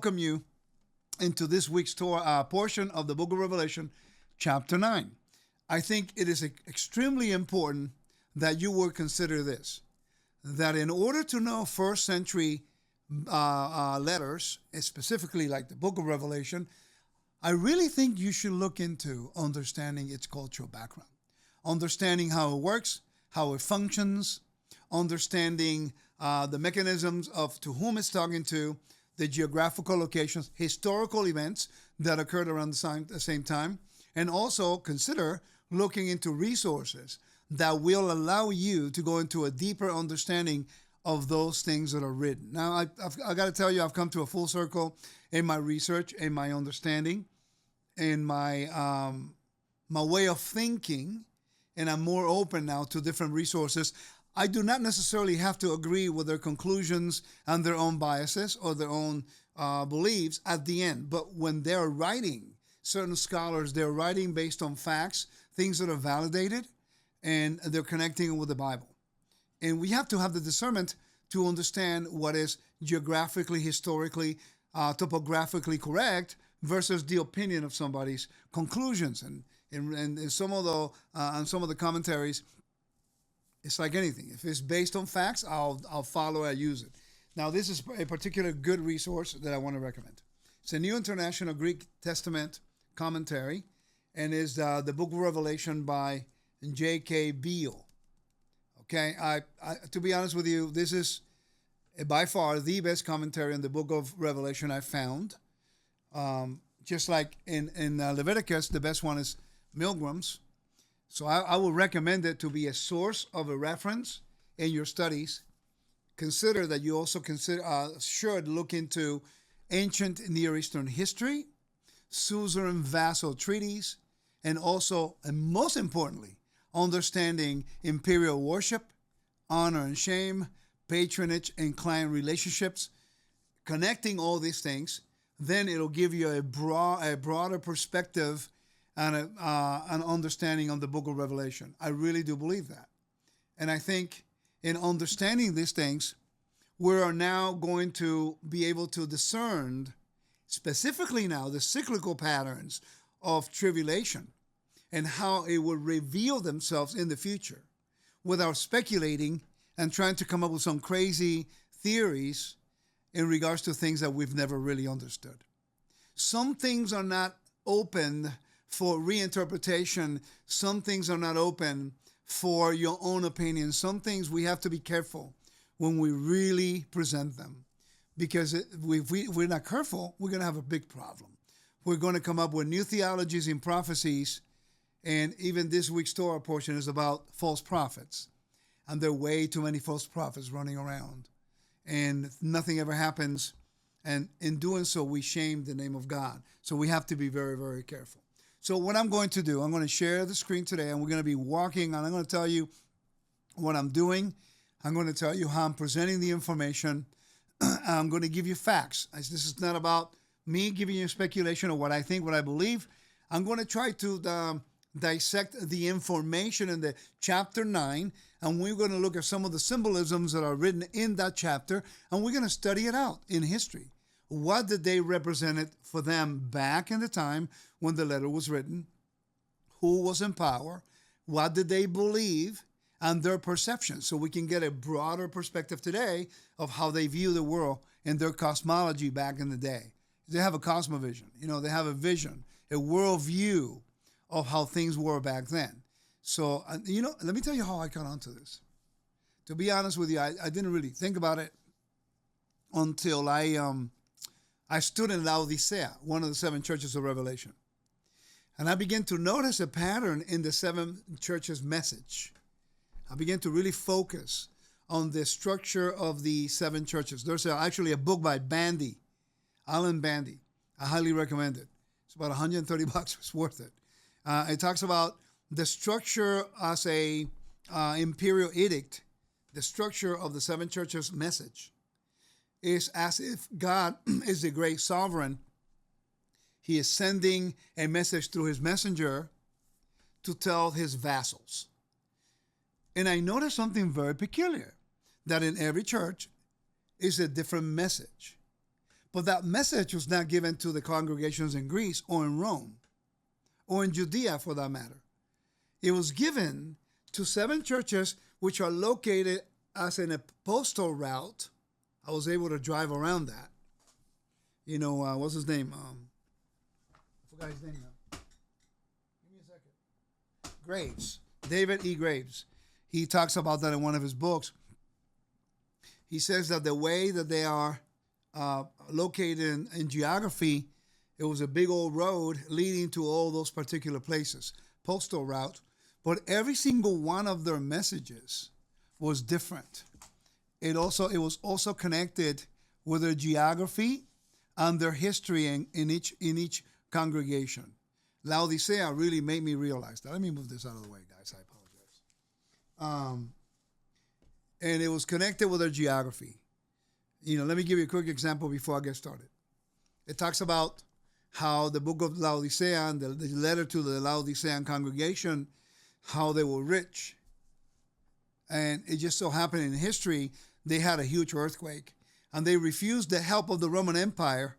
welcome you into this week's Torah portion of the book of Revelation, chapter 9. I think it is extremely important that you will consider this, that in order to know first century letters, specifically like the book of Revelation, I really think you should look into understanding its cultural background, understanding how it works, how it functions, understanding the mechanisms of to whom it's talking to, the geographical locations, historical events that occurred around the same time, and also consider looking into resources that will allow you to go into a deeper understanding of those things that are written. Now, I got to tell you, I've come to a full circle in my research, in my understanding, in my my way of thinking, and I'm more open now to different resources. I do not necessarily have to agree with their conclusions and their own biases or their own beliefs at the end. But when they're writing, certain scholars, they're writing based on facts, things that are validated, and they're connecting with the Bible. And we have to have the discernment to understand what is geographically, historically, topographically correct versus the opinion of somebody's conclusions. And some of the commentaries, it's like anything. If it's based on facts, I'll follow it, I use it. Now, this is a particular good resource that I want to recommend. It's a New International Greek Testament commentary, and is the Book of Revelation by J.K. Beale. Okay, I to be honest with you, this is by far the best commentary on the Book of Revelation I found. Just like in Leviticus, the best one is Milgram's. So I will recommend it to be a source of a reference in your studies. Consider that you also should look into ancient Near Eastern history, suzerain vassal treaties, and also, and most importantly, understanding imperial worship, honor and shame, patronage and client relationships, connecting all these things. Then it'll give you a broader perspective and an understanding of the book of Revelation. I really do believe that. And I think in understanding these things, we are now going to be able to discern specifically now the cyclical patterns of tribulation and how it will reveal themselves in the future without speculating and trying to come up with some crazy theories in regards to things that we've never really understood. Some things are not open for reinterpretation. Some things are not open for your own opinion. Some things we have to be careful when we really present them. Because if we're not careful, we're going to have a big problem. We're going to come up with new theologies and prophecies. And even this week's Torah portion is about false prophets. And there are way too many false prophets running around. And nothing ever happens. And in doing so, we shame the name of God. So we have to be very, very careful. So what I'm going to do, I'm going to share the screen today, and we're going to be walking, and I'm going to tell you what I'm doing. I'm going to tell you how I'm presenting the information. I'm going to give you facts. This is not about me giving you speculation of what I think, what I believe. I'm going to try to dissect the information in the chapter 9, and we're going to look at some of the symbolisms that are written in that chapter, and we're going to study it out in history. What did they represent for them back in the time when the letter was written? Who was in power? What did they believe? And their perception. So we can get a broader perspective today of how they view the world and their cosmology back in the day. They have a cosmovision. They have a vision, a worldview of how things were back then. So, let me tell you how I got onto this. To be honest with you, I didn't really think about it until I stood in Laodicea, one of the seven churches of Revelation. And I began to notice a pattern in the seven churches' message. I began to really focus on the structure of the seven churches. There's actually a book by Alan Bandy. I highly recommend it. It's about $130. It's worth it. It talks about the structure as a imperial edict. The structure of the seven churches' message is as if God is the great sovereign. He is sending a message through his messenger to tell his vassals. And I noticed something very peculiar, that in every church is a different message. But that message was not given to the congregations in Greece or in Rome or in Judea for that matter. It was given to 7 churches which are located as an postal route. I was able to drive around that. You know, what's his name? I forgot his name now. Give me a second. Graves. David E. Graves. He talks about that in one of his books. He says that the way that they are located in geography, it was a big old road leading to all those particular places, postal route. But every single one of their messages was different. It was also connected with their geography and their history in each congregation. Laodicea really made me realize that. Let me move this out of the way, guys. I apologize. And it was connected with their geography. You know, let me give you a quick example before I get started. It talks about how the book of Laodicea and the letter to the Laodicean congregation, how they were rich. And it just so happened in history, they had a huge earthquake. And they refused the help of the Roman Empire.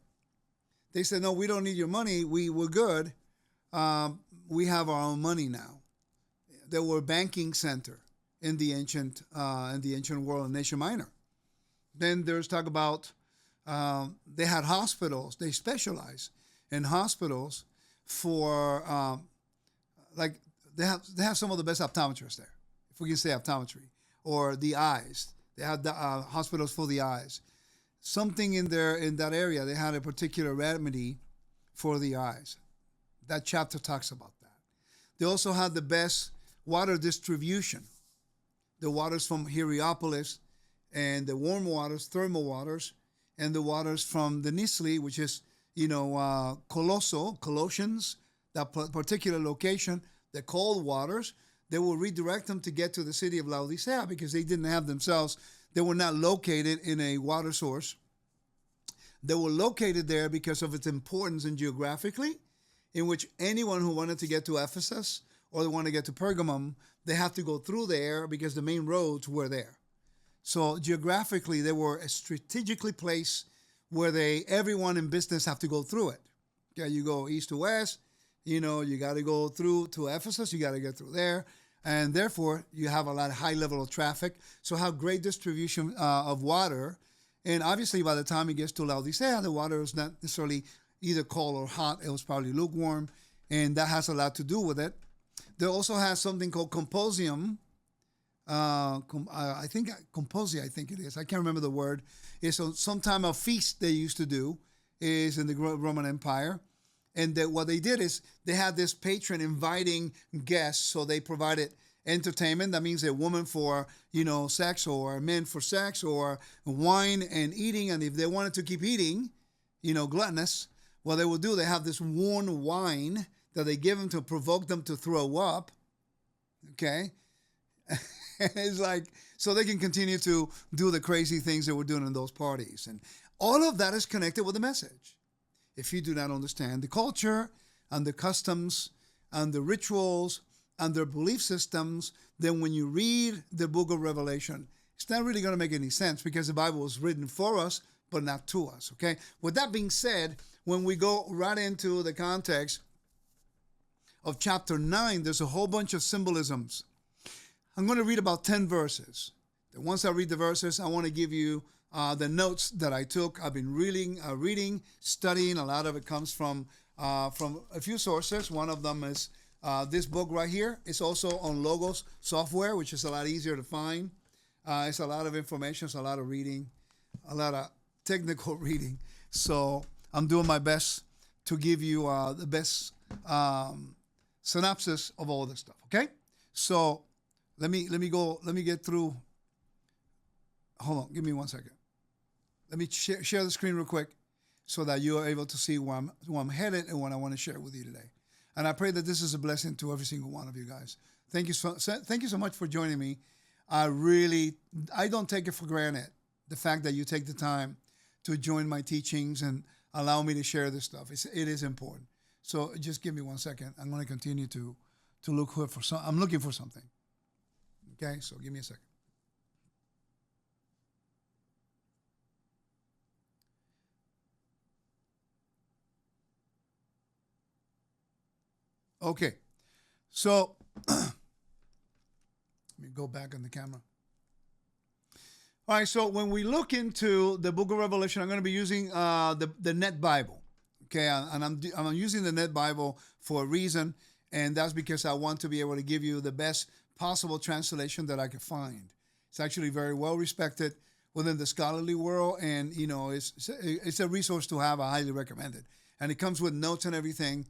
They said, no, we don't need your money. We're good. We have our own money now. They were a banking center in the ancient world in Asia Minor. Then there's talk about they had hospitals. They specialized in hospitals for like they have some of the best optometrists there, if we can say optometry, or the eyes. They had the hospitals for the eyes. Something in that area, they had a particular remedy for the eyes. That chapter talks about that. They also had the best water distribution. The waters from Hierapolis and the warm waters, thermal waters, and the waters from the Nisli, which is, Colossians, that particular location, the cold waters, they will redirect them to get to the city of Laodicea because they didn't have themselves, they were not located in a water source. They were located there because of its importance and geographically, in which anyone who wanted to get to Ephesus or they want to get to Pergamum, they have to go through there because the main roads were there. So geographically, they were strategically placed where everyone in business have to go through it. Okay, you go east to west, you got to go through to Ephesus, you got to get through there. And therefore, you have a lot of high level of traffic. So have great distribution of water. And obviously, by the time it gets to Laodicea, the water is not necessarily either cold or hot. It was probably lukewarm. And that has a lot to do with it. They also has something called composium. I think it is. I can't remember the word. It's some time of feast they used to do is in the Roman Empire. And what they did is they had this patron inviting guests. So they provided entertainment. That means a woman for, sex, or men for sex, or wine and eating. And if they wanted to keep eating, gluttonous, what they would do, they have this warm wine that they give them to provoke them to throw up. Okay? It's like, so they can continue to do the crazy things they were doing in those parties. And all of that is connected with the message. If you do not understand the culture and the customs and the rituals and their belief systems, then when you read the book of Revelation, it's not really going to make any sense because the Bible was written for us, but not to us, okay? With that being said, when we go right into the context of chapter 9, there's a whole bunch of symbolisms. I'm going to read about 10 verses. And once I read the verses, I want to give you the notes that I took. I've been reading, studying. A lot of it comes from a few sources. One of them is this book right here. It's also on Logos software, which is a lot easier to find. It's a lot of information. It's a lot of reading, a lot of technical reading. So I'm doing my best to give you the best synopsis of all this stuff. Okay, so let me get through. Hold on, give me 1 second. Let me share the screen real quick so that you are able to see where I'm headed and what I want to share with you today. And I pray that this is a blessing to every single one of you guys. Thank you so much for joining me. I don't take it for granted, the fact that you take the time to join my teachings and allow me to share this stuff. It is important. So just give me 1 second. I'm going to continue to look for I'm looking for something. Okay, so give me a second. Okay. So let me go back on the camera. All right, so when we look into the book of Revelation, I'm going to be using the Net Bible. Okay, and I'm using the Net Bible for a reason, and that's because I want to be able to give you the best possible translation that I could find. It's actually very well respected within the scholarly world, and it's a resource to have. I highly recommend it, and it comes with notes and everything,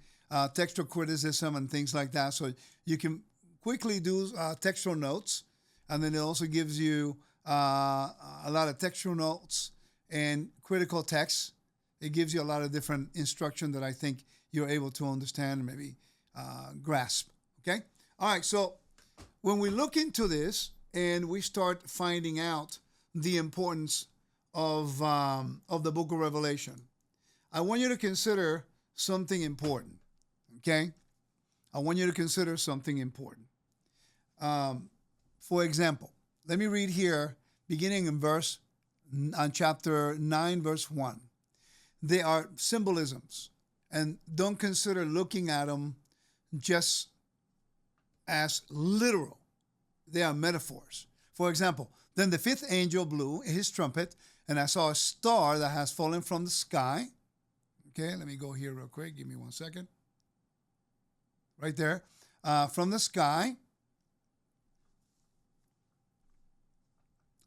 textual criticism and things like that, so you can quickly do textual notes, and then it also gives you a lot of textual notes and critical text. It gives you a lot of different instruction that I think you're able to understand and maybe grasp. Okay? All right, so when we look into this and we start finding out the importance of the book of Revelation, I want you to consider something important. Okay? I want you to consider something important. For example, let me read here, beginning on chapter 9, verse 1. They are symbolisms, and don't consider looking at them just as literal. They are metaphors. For example, then the fifth angel blew his trumpet, and I saw a star that has fallen from the sky. Okay, let me go here real quick. Give me 1 second. Right there. From the sky.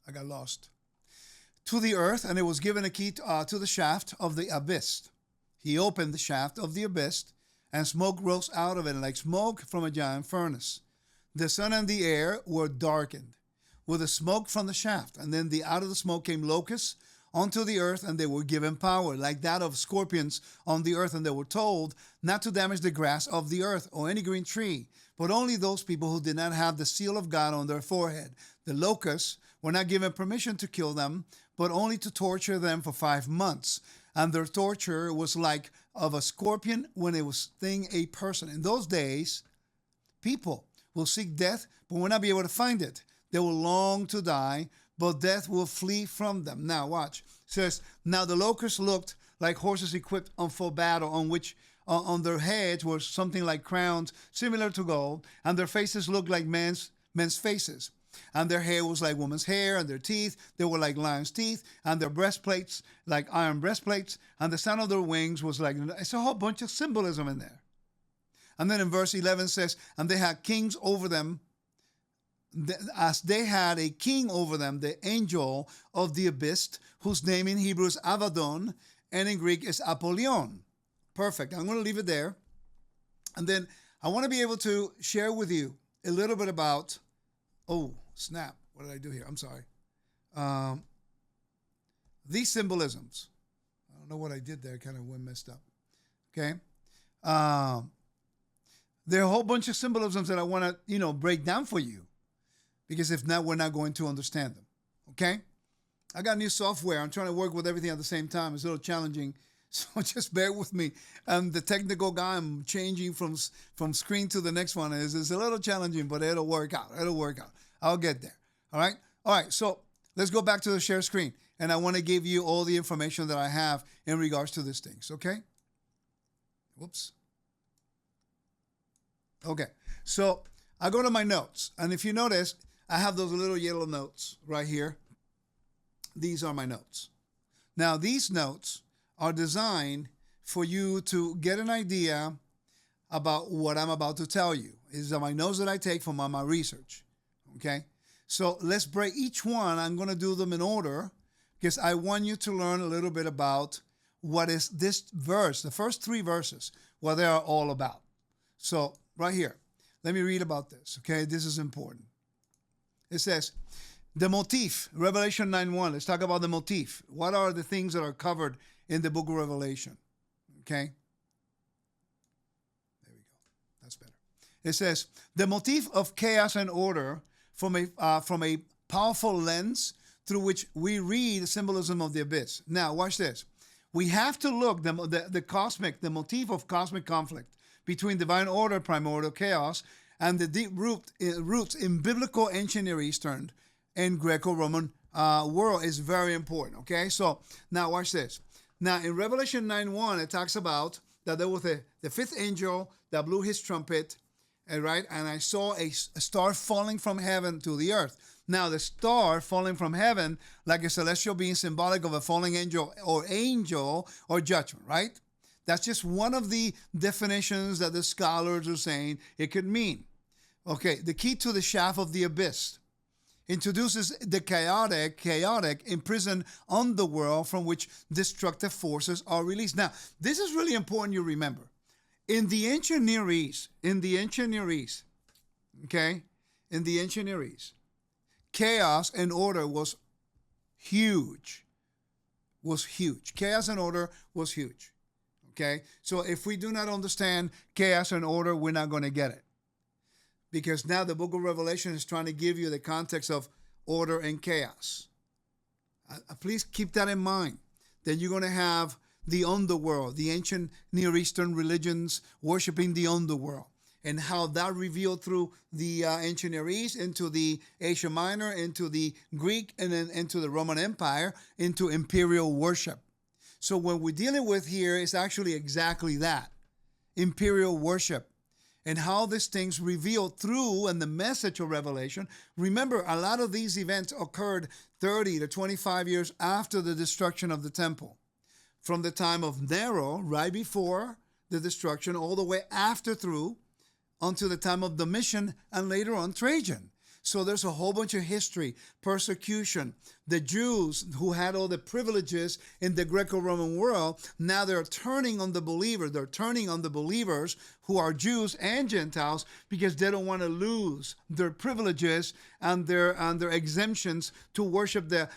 I got lost. To the earth, and it was given a key to the shaft of the abyss. He opened the shaft of the abyss, and smoke rose out of it like smoke from a giant furnace. The sun and the air were darkened with the smoke from the shaft, and then out of the smoke came locusts onto the earth, and they were given power like that of scorpions on the earth, and they were told not to damage the grass of the earth or any green tree, but only those people who did not have the seal of God on their forehead. The locusts were not given permission to kill them, but only to torture them for 5 months. And their torture was like of a scorpion when it was sting a person. In those days, people will seek death, but will not be able to find it. They will long to die, but death will flee from them. Now watch. It says, now the locusts looked like horses equipped for battle, on which on their heads was something like crowns similar to gold, and their faces looked like men's faces. And their hair was like woman's hair, and their teeth, they were like lion's teeth, and their breastplates like iron breastplates, and the sound of their wings was like, it's a whole bunch of symbolism in there. And then in verse 11 says, and they had kings over them, as they had a king over them, the angel of the abyss, whose name in Hebrew is Abaddon, and in Greek is Apollyon. Perfect. I'm going to leave it there. And then I want to be able to share with you a little bit about, snap. What did I do here? I'm sorry. These symbolisms. I don't know what I did there. Kind of went messed up. Okay. There are a whole bunch of symbolisms that I want to, break down for you. Because if not, we're not going to understand them. Okay? I got new software. I'm trying to work with everything at the same time. It's a little challenging. So just bear with me. I'm the technical guy. I'm changing from screen to the next one. It's a little challenging, but it'll work out. I'll get there. All right? All right. So let's go back to the share screen. And I want to give you all the information that I have in regards to these things. Okay? Whoops. Okay. So I go to my notes. And if you notice, I have those little yellow notes right here. These are my notes. Now, these notes are designed for you to get an idea about what I'm about to tell you. These are my notes that I take from my research. Okay? So let's break each one. I'm going to do them in order because I want you to learn a little bit about what is this verse, the first 3 verses, what they are all about. So right here, let me read about this. Okay? This is important. It says, the motif, Revelation 9:1. Let's talk about the motif. What are the things that are covered in the book of Revelation? Okay? There we go. That's better. It says, the motif of chaos and order from a powerful lens through which we read the symbolism of the abyss. Now, watch this. We have to look, the motif of cosmic conflict between divine order, primordial chaos, and the deep roots in biblical ancient Near Eastern and Greco-Roman world is very important. Okay, so now watch this. Now in Revelation 9:1, it talks about that there was the fifth angel that blew his trumpet, right? And I saw a star falling from heaven to the earth. Now, the star falling from heaven, like a celestial being, symbolic of a falling angel or judgment, right? That's just one of the definitions that the scholars are saying it could mean. Okay, the key to the shaft of the abyss introduces the chaotic, imprisoned underworld from which destructive forces are released. Now, this is really important you remember. In the ancient Near East, chaos and order was huge. Chaos and order was huge. Okay? So if we do not understand chaos and order, we're not going to get it. Because now the book of Revelation is trying to give you the context of order and chaos. Please keep that in mind. Then you're going to have the underworld, the ancient Near Eastern religions worshiping the underworld, and how that revealed through the ancient Near East into the Asia Minor, into the Greek, and then into the Roman Empire, into imperial worship. So what we're dealing with here is actually exactly that, imperial worship. And how these things revealed through and the message of Revelation. Remember, a lot of these events occurred 30 to 25 years after the destruction of the temple. From the time of Nero, right before the destruction, all the way after through, until the time of Domitian, and later on Trajan. So there's a whole bunch of history, persecution. The Jews who had all the privileges in the Greco-Roman world, now they're turning on the believer. They're turning on the believers who are Jews and Gentiles because they don't want to lose their privileges and their exemptions to worship the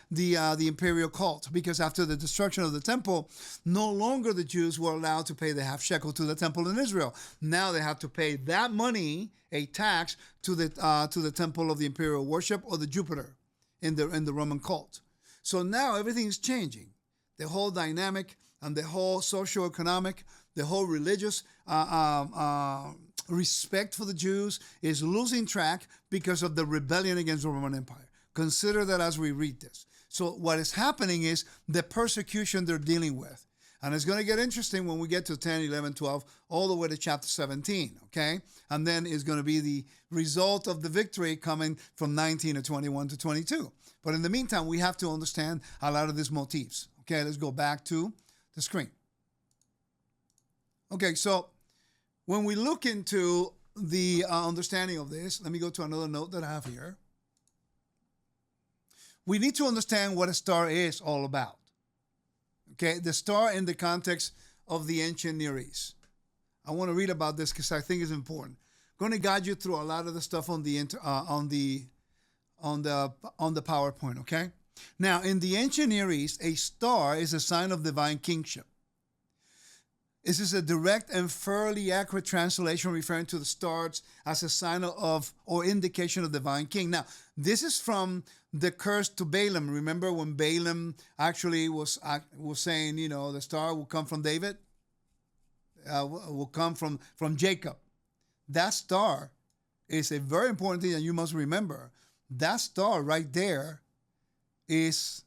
imperial cult. Because after the destruction of the temple, no longer the Jews were allowed to pay the half shekel to the temple in Israel. Now they have to pay that money, a tax, to the temple of the imperial worship or the Jupiter in the Roman cult. So now everything's changing. The whole dynamic and the whole socio-economic, the whole religious respect for the Jews is losing track because of the rebellion against the Roman Empire. Consider that as we read this. So what is happening is the persecution they're dealing with. And it's going to get interesting when we get to 10, 11, 12, all the way to chapter 17, okay? And then it's going to be the result of the victory coming from 19 to 21 to 22. But in the meantime, we have to understand a lot of these motifs. Okay, let's go back to the screen. Okay, so when we look into the understanding of this, let me go to another note that I have here. We need to understand what a star is all about. Okay, the star in the context of the ancient Near East. I want to read about this because I think it's important. I'm going to guide you through a lot of the stuff on the PowerPoint. Okay. Now, in the ancient Near East, a star is a sign of divine kingship. This is a direct and fairly accurate translation referring to the stars as a sign of or indication of divine king. Now, this is from the curse to Balaam. Remember when Balaam actually was saying, you know, the star will come from David, will come from Jacob. That star is a very important thing that you must remember. That star right there is,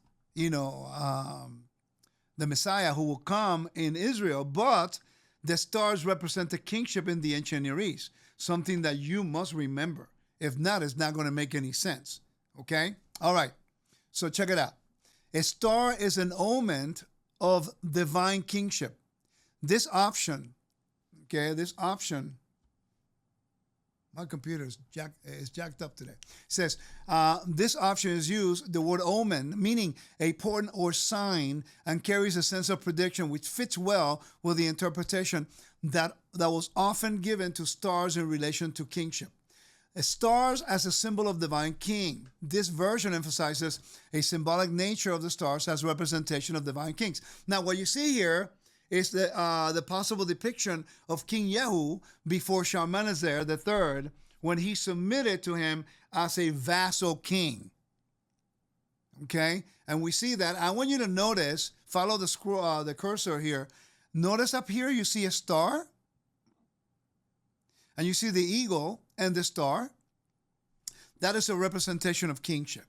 the Messiah who will come in Israel, but the stars represent the kingship in the ancient Near East, something that you must remember. If not, it's not going to make any sense. Okay? All right. So check it out. A star is an omen of divine kingship. This option, my computer is jacked up today. It says, this option is used, the word omen, meaning a portent or sign, and carries a sense of prediction, which fits well with the interpretation that was often given to stars in relation to kingship. Stars as a symbol of divine king. This version emphasizes a symbolic nature of the stars as representation of divine kings. Now, what you see here is the possible depiction of King Yehu before Shalmaneser III when he submitted to him as a vassal king. Okay? And we see that. I want you to notice, follow the cursor here. Notice up here you see a star. And you see the eagle and the star. That is a representation of kingship.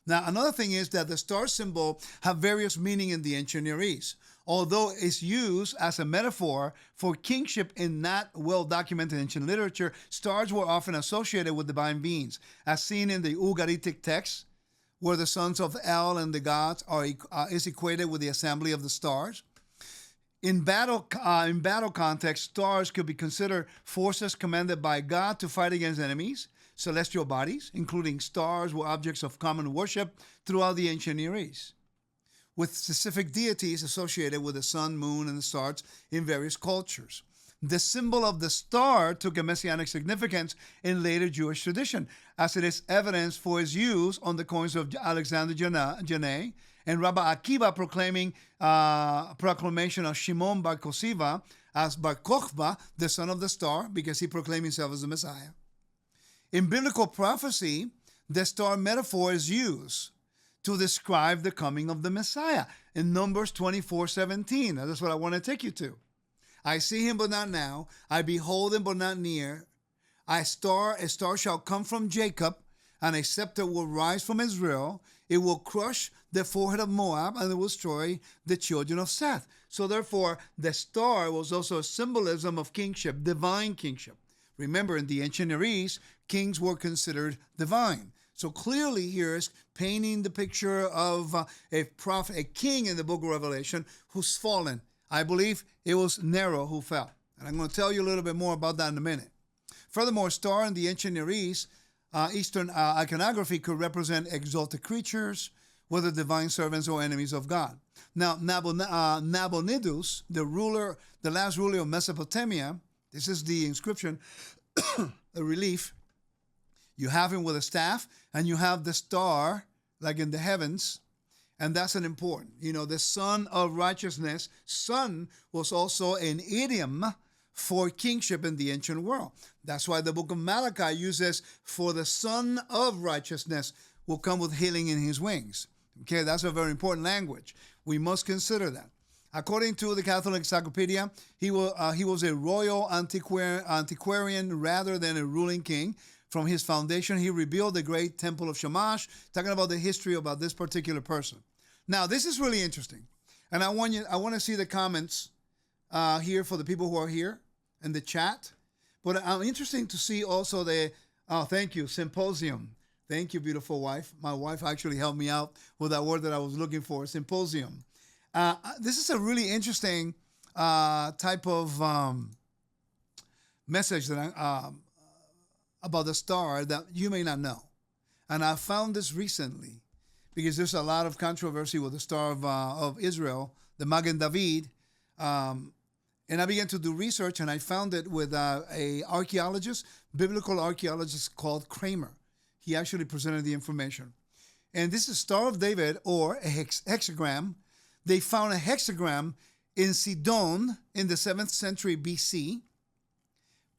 Now, another thing is that the star symbol have various meaning in the ancient Near East. Although it's used as a metaphor for kingship in not well-documented ancient literature, stars were often associated with divine beings, as seen in the Ugaritic text, where the sons of El and the gods is equated with the assembly of the stars. In battle context, stars could be considered forces commanded by God to fight against enemies. Celestial bodies, including stars, were objects of common worship throughout the ancient Near East, with specific deities associated with the sun, moon, and the stars in various cultures. The symbol of the star took a messianic significance in later Jewish tradition, as it is evidence for its use on the coins of Alexander Janai and Rabbi Akiva proclamation of Shimon Bar Kosiva as Bar Kokhba, the son of the star, because he proclaimed himself as the Messiah. In biblical prophecy, the star metaphor is used to describe the coming of the Messiah in Numbers 24:17. Now, that's what I want to take you to. I see him, but not now. I behold him, but not near. A star shall come from Jacob, and a scepter will rise from Israel. It will crush the forehead of Moab, and it will destroy the children of Seth. So therefore, the star was also a symbolism of kingship, divine kingship. Remember, in the ancient Near East, kings were considered divine. So clearly here is painting the picture of a prophet, a king in the book of Revelation who's fallen. I believe it was Nero who fell. And I'm going to tell you a little bit more about that in a minute. Furthermore, star in the ancient Near East, Eastern iconography could represent exalted creatures, whether divine servants or enemies of God. Now, Nabonidus, the last ruler of Mesopotamia, this is the inscription, a relief. You have him with a staff, and you have the star, like in the heavens, and that's an important. The Son of Righteousness. Son was also an idiom for kingship in the ancient world. That's why the book of Malachi uses, for the Son of Righteousness will come with healing in his wings. Okay, that's a very important language. We must consider that. According to the Catholic Encyclopedia, he was a royal antiquarian rather than a ruling king. From his foundation, he rebuilt the great temple of Shamash, talking about the history about this particular person. Now, this is really interesting, and I want to see the comments here for the people who are here in the chat. But I'm interested to see also thank you, symposium. Thank you, beautiful wife. My wife actually helped me out with that word that I was looking for, symposium. This is a really interesting type of message that about the star that you may not know. And I found this recently because there's a lot of controversy with the star of Israel, the Magen David. And I began to do research, and I found it with a archaeologist, biblical archaeologist called Kramer. He actually presented the information. And this is Star of David, or a hexagram. They found a hexagram in Sidon in the 7th century BC.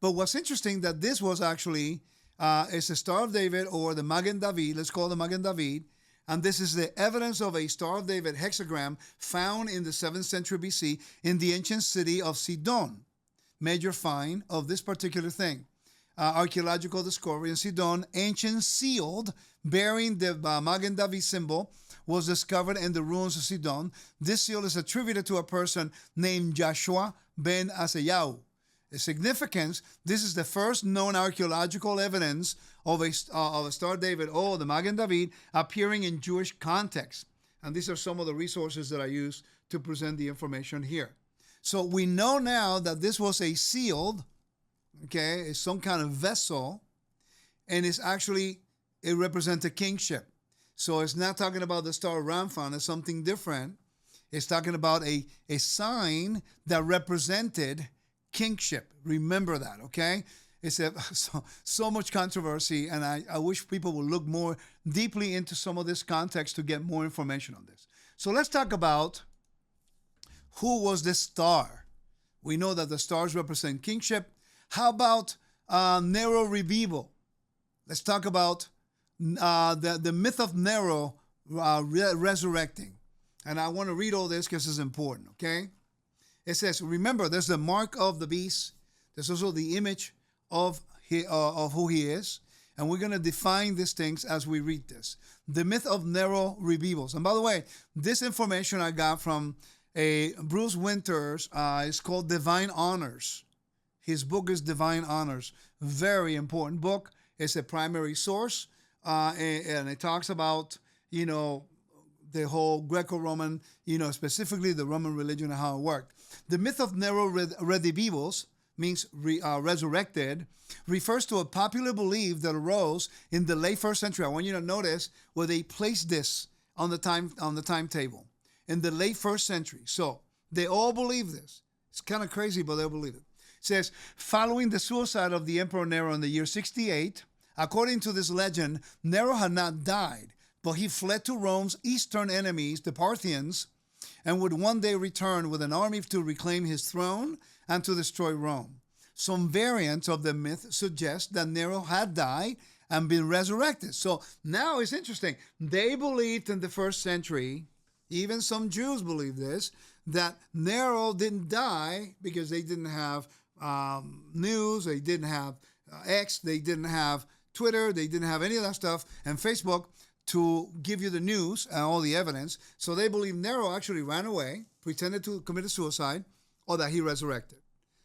But what's interesting that this was actually, it's a Star of David, or the Magen David, let's call it the Magen David. And this is the evidence of a Star of David hexagram found in the 7th century BC in the ancient city of Sidon. Major find of this particular thing. Archaeological discovery in Sidon, ancient sealed bearing the Magen David symbol was discovered in the ruins of Sidon. This seal is attributed to a person named Joshua ben Asayahu. The significance, this is the first known archaeological evidence of a Star of David, the Magen David, appearing in Jewish context. And these are some of the resources that I use to present the information here. So we know now that this was a sealed, it's some kind of vessel, and it represents a kingship. So it's not talking about the Star of Ramphan, it's something different. It's talking about a sign that represented kingship. Remember that, okay? It's so much controversy, and I wish people would look more deeply into some of this context to get more information on this. So let's talk about who was this star. We know that the stars represent kingship. How about Nero Redivivus? Let's talk about the myth of Nero resurrecting. And I want to read all this because it's important, okay? It says, remember, there's the mark of the beast. There's also the image of who he is. And we're going to define these things as we read this. The myth of Nero Redivivus. And by the way, this information I got from a Bruce Winters. It's called Divine Honors. His book is Divine Honors. Very important book. It's a primary source. And it talks about, the whole Greco-Roman, specifically the Roman religion and how it worked. The myth of Nero Redivivus means resurrected, refers to a popular belief that arose in the late first century. I want you to notice where they placed this on the timetable. In the late first century. So they all believe this. It's kind of crazy, but they believe it. It says, following the suicide of the Emperor Nero in the year 68, according to this legend, Nero had not died, but he fled to Rome's eastern enemies, the Parthians, and would one day return with an army to reclaim his throne and to destroy Rome. Some variants of the myth suggest that Nero had died and been resurrected. So now it's interesting. They believed in the first century, even some Jews believe this, that Nero didn't die because they didn't have news, they didn't have X, they didn't have Twitter, they didn't have any of that stuff, and Facebook to give you the news and all the evidence. So they believe Nero actually ran away, pretended to commit suicide, or that he resurrected.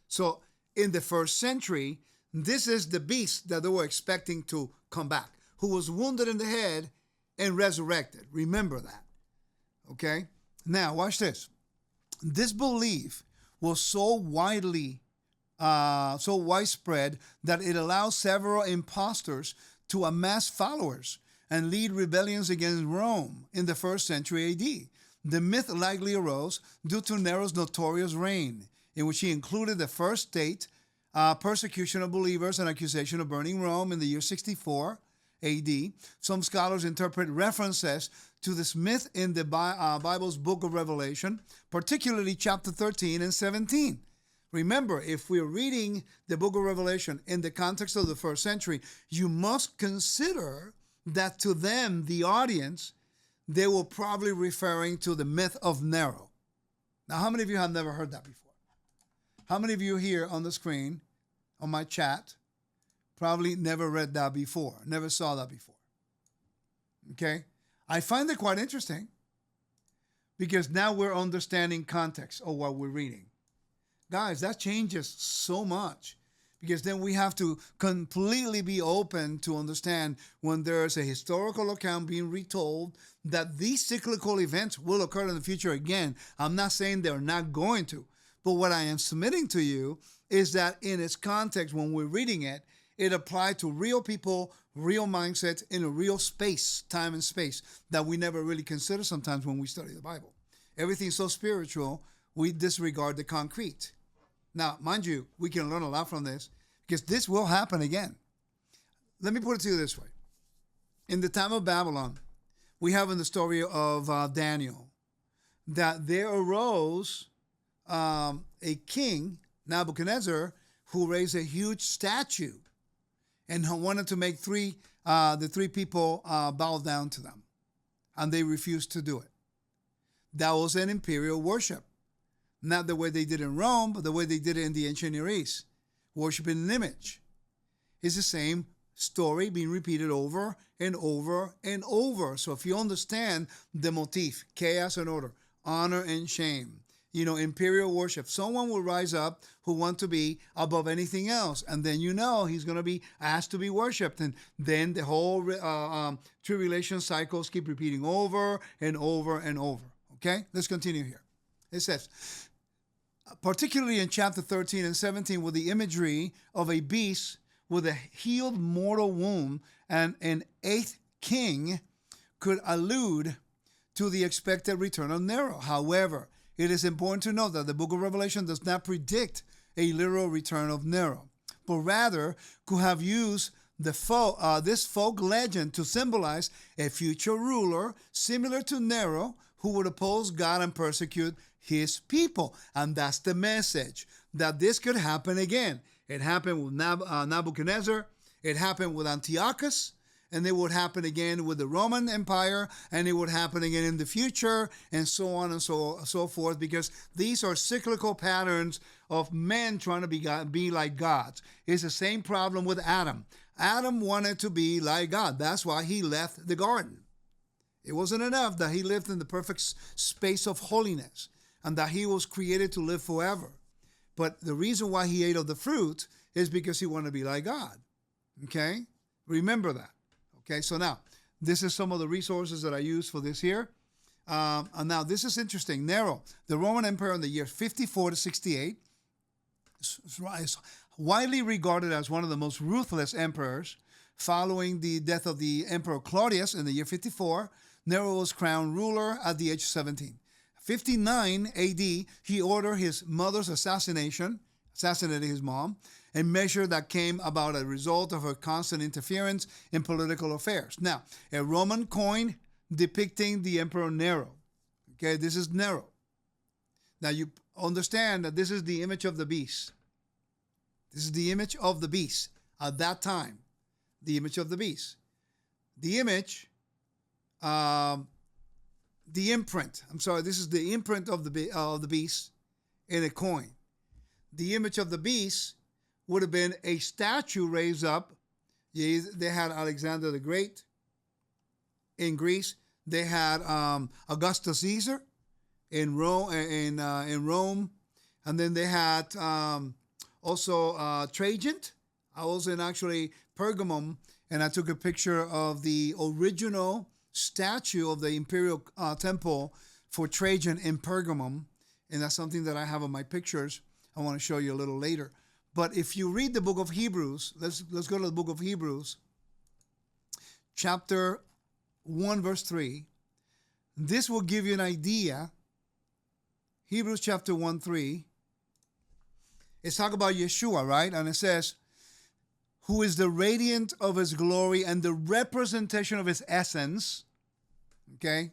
So in the first century, this is the beast that they were expecting to come back, who was wounded in the head and resurrected. Remember that. Okay? Now, watch this. This belief was so widespread that it allowed several impostors to amass followers and lead rebellions against Rome in the first century AD. The myth likely arose due to Nero's notorious reign, in which he included the first state persecution of believers and accusation of burning Rome in the year 64 AD. Some scholars interpret references to this myth in the Bible's book of Revelation, particularly chapter 13 and 17. Remember, if we're reading the book of Revelation in the context of the first century, you must consider that to them, the audience, they were probably referring to the myth of Nero. Now, how many of you have never heard that before? How many of you here on the screen, on my chat, probably never read that before, never saw that before? Okay? I find it quite interesting because now we're understanding context of what we're reading. Guys, that changes so much because then we have to completely be open to understand when there's a historical account being retold that these cyclical events will occur in the future again. I'm not saying they're not going to, but what I am submitting to you is that in its context, when we're reading it, it applied to real people, real mindsets in a real space, time and space, that we never really consider sometimes when we study the Bible. Everything's so spiritual, we disregard the concrete. Now, mind you, we can learn a lot from this because this will happen again. Let me put it to you this way. In the time of Babylon, we have in the story of Daniel that there arose a king, Nebuchadnezzar, who raised a huge statue and wanted to make the three people bow down to them. And they refused to do it. That was an imperial worship. Not the way they did in Rome, but the way they did it in the ancient Near East. Worshiping an image. It's the same story being repeated over and over and over. So if you understand the motif, chaos and order, honor and shame, imperial worship, someone will rise up who wants to be above anything else. And then he's going to be asked to be worshipped. And then the whole tribulation cycles keep repeating over and over and over. Okay? Let's continue here. It says, particularly in chapter 13 and 17, with the imagery of a beast with a healed mortal wound and an eighth king could allude to the expected return of Nero. However, it is important to note that the book of Revelation does not predict a literal return of Nero, but rather could have used this folk legend to symbolize a future ruler similar to Nero who would oppose God and persecute his people. And that's the message, that this could happen again. It happened with Nebuchadnezzar. It happened with Antiochus. And it would happen again with the Roman Empire. And it would happen again in the future. And so on and so forth. Because these are cyclical patterns of men trying to be like gods. It's the same problem with Adam. Adam wanted to be like God. That's why he left the garden. It wasn't enough that he lived in the perfect space of holiness and that he was created to live forever. But the reason why he ate of the fruit is because he wanted to be like God. Okay? Remember that. Okay, so now, this is some of the resources that I use for this here. And now, this is interesting. Nero, the Roman Emperor in the year 54 to 68, is widely regarded as one of the most ruthless emperors. Following the death of the Emperor Claudius in the year 54, Nero was crowned ruler at the age of 17. 59 AD, he ordered his mother's assassination, assassinated his mom, a measure that came about as a result of her constant interference in political affairs. Now, a Roman coin depicting the Emperor Nero. Okay, this is Nero. Now, you understand that this is the image of the beast. This is the image of the beast at that time. The image of the beast. The image, the imprint. I'm sorry, this is the imprint of the beast in a coin. The image of the beast would have been a statue raised up. They had Alexander the Great in Greece. They had Augustus Caesar in Rome, and then they had also Trajan. I was in actually Pergamum, and I took a picture of the original statue of the Imperial temple for Trajan in Pergamum, and that's something that I have on my pictures. I want to show you a little later. But if you read the book of Hebrews, let's go to the book of Hebrews, chapter 1, verse 3. This will give you an idea. Hebrews chapter 1, 3. It's talking about Yeshua, right? And it says, who is the radiant of his glory and the representation of his essence. Okay?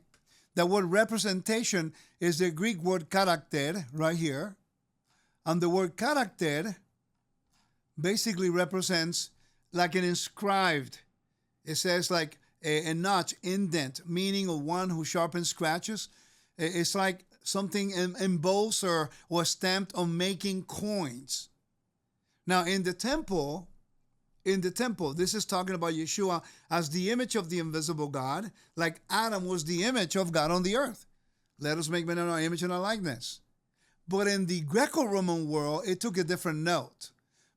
The word representation is the Greek word character right here. And the word character basically represents like an inscribed. It says like a notch, indent, meaning of one who sharpens scratches. It's like something embossed or stamped on making coins. Now in the temple, this is talking about Yeshua as the image of the invisible God, like Adam was the image of God on the earth. Let us make man in our image and our likeness. But in the Greco-Roman world, it took a different note.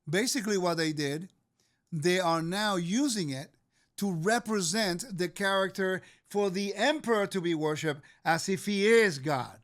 Basically what they did, they are now using it to represent the character for the emperor to be worshipped as if he is God.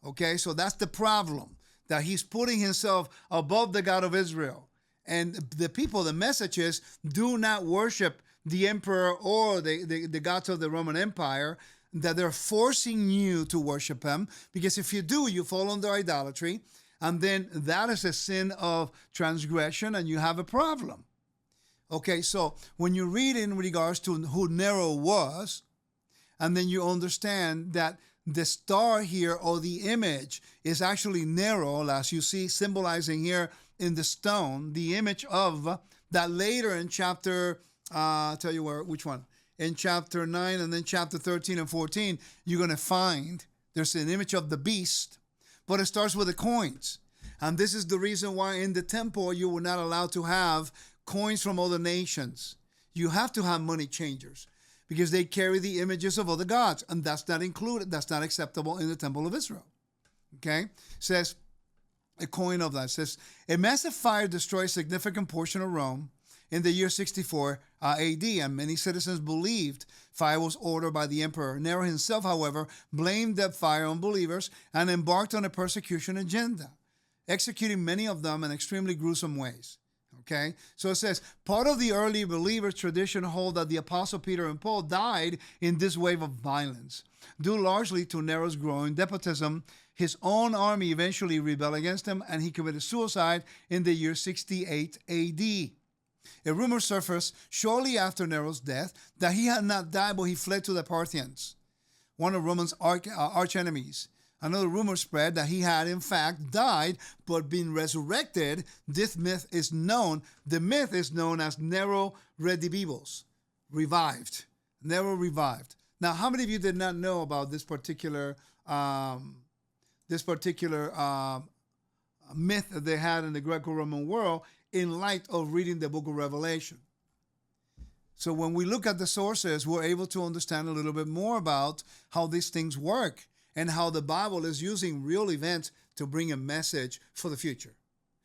Okay, so that's the problem, that he's putting himself above the God of Israel. And the people, the message is, do not worship the emperor or the gods of the Roman Empire, that they're forcing you to worship him, because if you do, you fall under idolatry, and then that is a sin of transgression, and you have a problem. Okay, so when you read in regards to who Nero was, and then you understand that the star here, or the image, is actually Nero, as you see symbolizing here in the stone, the image of that later in chapter, I'll tell you which one. In chapter 9 and then chapter 13 and 14, you're going to find there's an image of the beast, but it starts with the coins. And this is the reason why in the temple you were not allowed to have coins from other nations. You have to have money changers because they carry the images of other gods, and that's not included. That's not acceptable in the temple of Israel. Okay? It says, a coin of that. It says, a massive fire destroyed a significant portion of Rome in the year 64 AD, and many citizens believed fire was ordered by the emperor. Nero himself, however, blamed that fire on believers and embarked on a persecution agenda, executing many of them in extremely gruesome ways. Okay, so it says, part of the early believers' tradition hold that the Apostle Peter and Paul died in this wave of violence, due largely to Nero's growing despotism. His own army eventually rebelled against him, and he committed suicide in the year 68 AD. A rumor surfaced shortly after Nero's death that he had not died, but he fled to the Parthians, one of Rome's arch enemies. Another rumor spread that he had in fact died but been resurrected. This myth is known. The myth is known as Nero Redivivus, revived. Nero revived. Now, how many of you did not know about this particular myth that they had in the Greco-Roman world in light of reading the book of Revelation? So when we look at the sources, we're able to understand a little bit more about how these things work and how the Bible is using real events to bring a message for the future.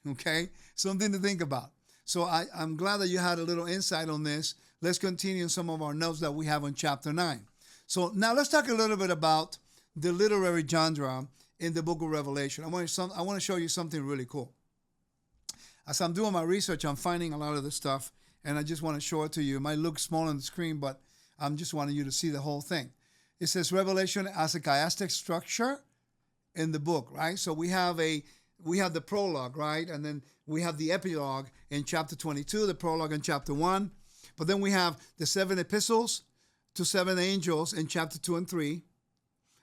Okay? Something to think about. So I'm glad that you had a little insight on this. Let's continue some of our notes that we have on chapter 9. So now let's talk a little bit about the literary genre in the book of Revelation. I want to show you something really cool. As I'm doing my research, I'm finding a lot of this stuff, and I just want to show it to you. It might look small on the screen, but I'm just wanting you to see the whole thing. It says Revelation as a chiastic structure in the book, right? So we have the prologue, right? And then we have the epilogue in chapter 22, the prologue in chapter 1. But then we have the 7 epistles to 7 angels in chapter 2 and 3.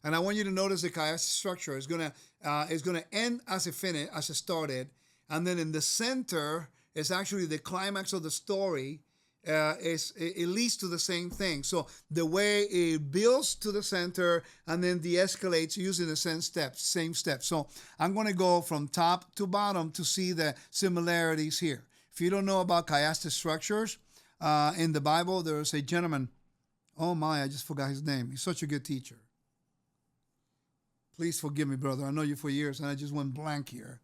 And I want you to notice the chiastic structure is going to end as it started. And then in the center is actually the climax of the story. It leads to the same thing. So the way it builds to the center and then de-escalates using the same steps. So I'm going to go from top to bottom to see the similarities here. If you don't know about chiastic structures in the Bible, there is a gentleman. Oh my, I just forgot his name. He's such a good teacher. Please forgive me, brother. I know you for years and I just went blank here.